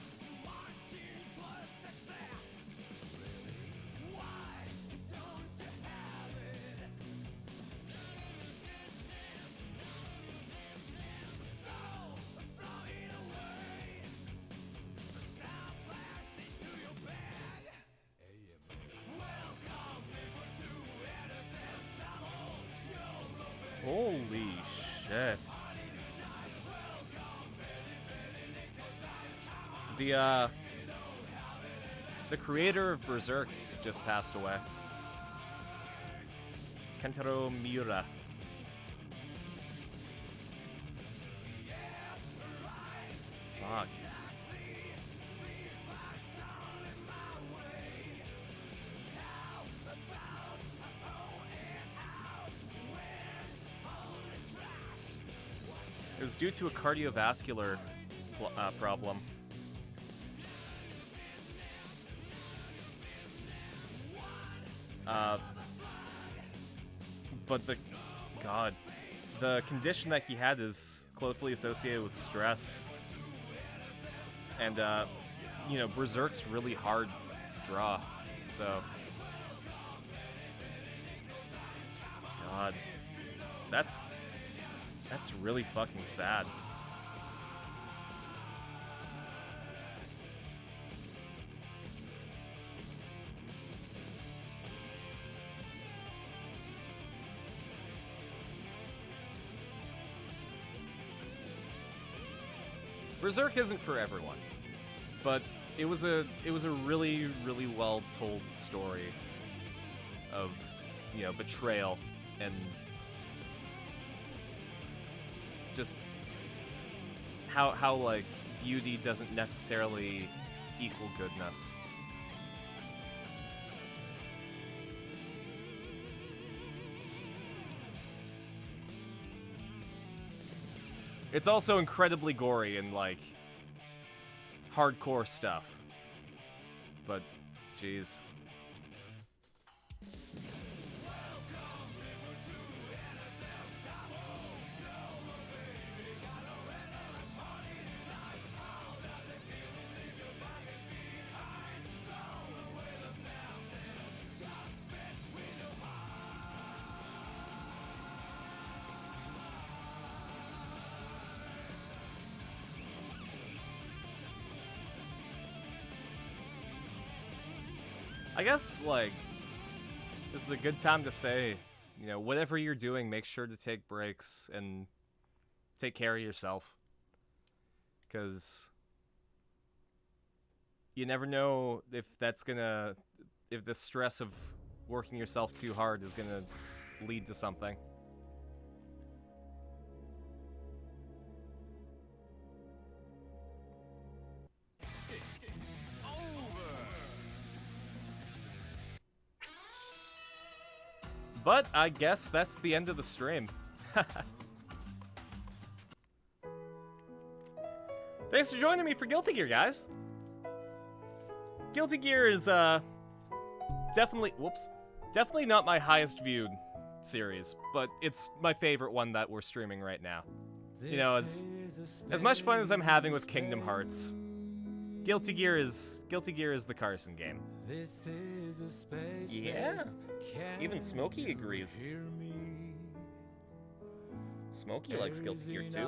Holy shit. The creator of Berserk just passed away. Kentaro Miura. Fuck. It was due to a cardiovascular problem. But the condition that he had is closely associated with stress. And, you know, Berserk's really hard to draw, so... God. That's really fucking sad. Berserk isn't for everyone, but it was a really, really well told story of, you know, betrayal and just how like beauty doesn't necessarily equal goodness. It's also incredibly gory and, like, hardcore stuff. But, jeez. I guess, like, this is a good time to say, you know, whatever you're doing, make sure to take breaks and take care of yourself. Because you never know if that's gonna, if the stress of working yourself too hard is gonna lead to something. But I guess that's the end of the stream. Thanks for joining me for Guilty Gear, guys. Guilty Gear is definitely not my highest viewed series, but it's my favorite one that we're streaming right now. You know, as much fun as I'm having with Kingdom Hearts, Guilty Gear is the Carson game. Yeah. Even Smokey agrees. Smokey likes Guilty Gear too.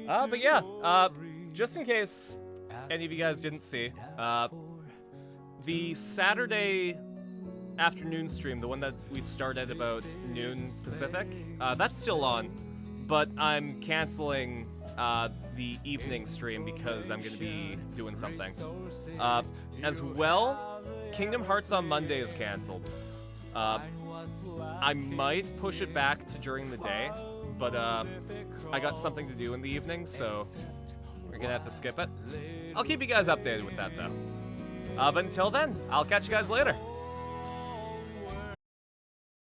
But yeah, just in case any of you guys didn't see, the Saturday afternoon stream, the one that we start at about noon Pacific, that's still on, but I'm canceling the evening stream because I'm going to be doing something. As well, Kingdom Hearts on Monday is canceled. I might push it back to during the day, but I got something to do in the evening, so we're gonna have to skip it. I'll keep you guys updated with that, though. But until then, I'll catch you guys later.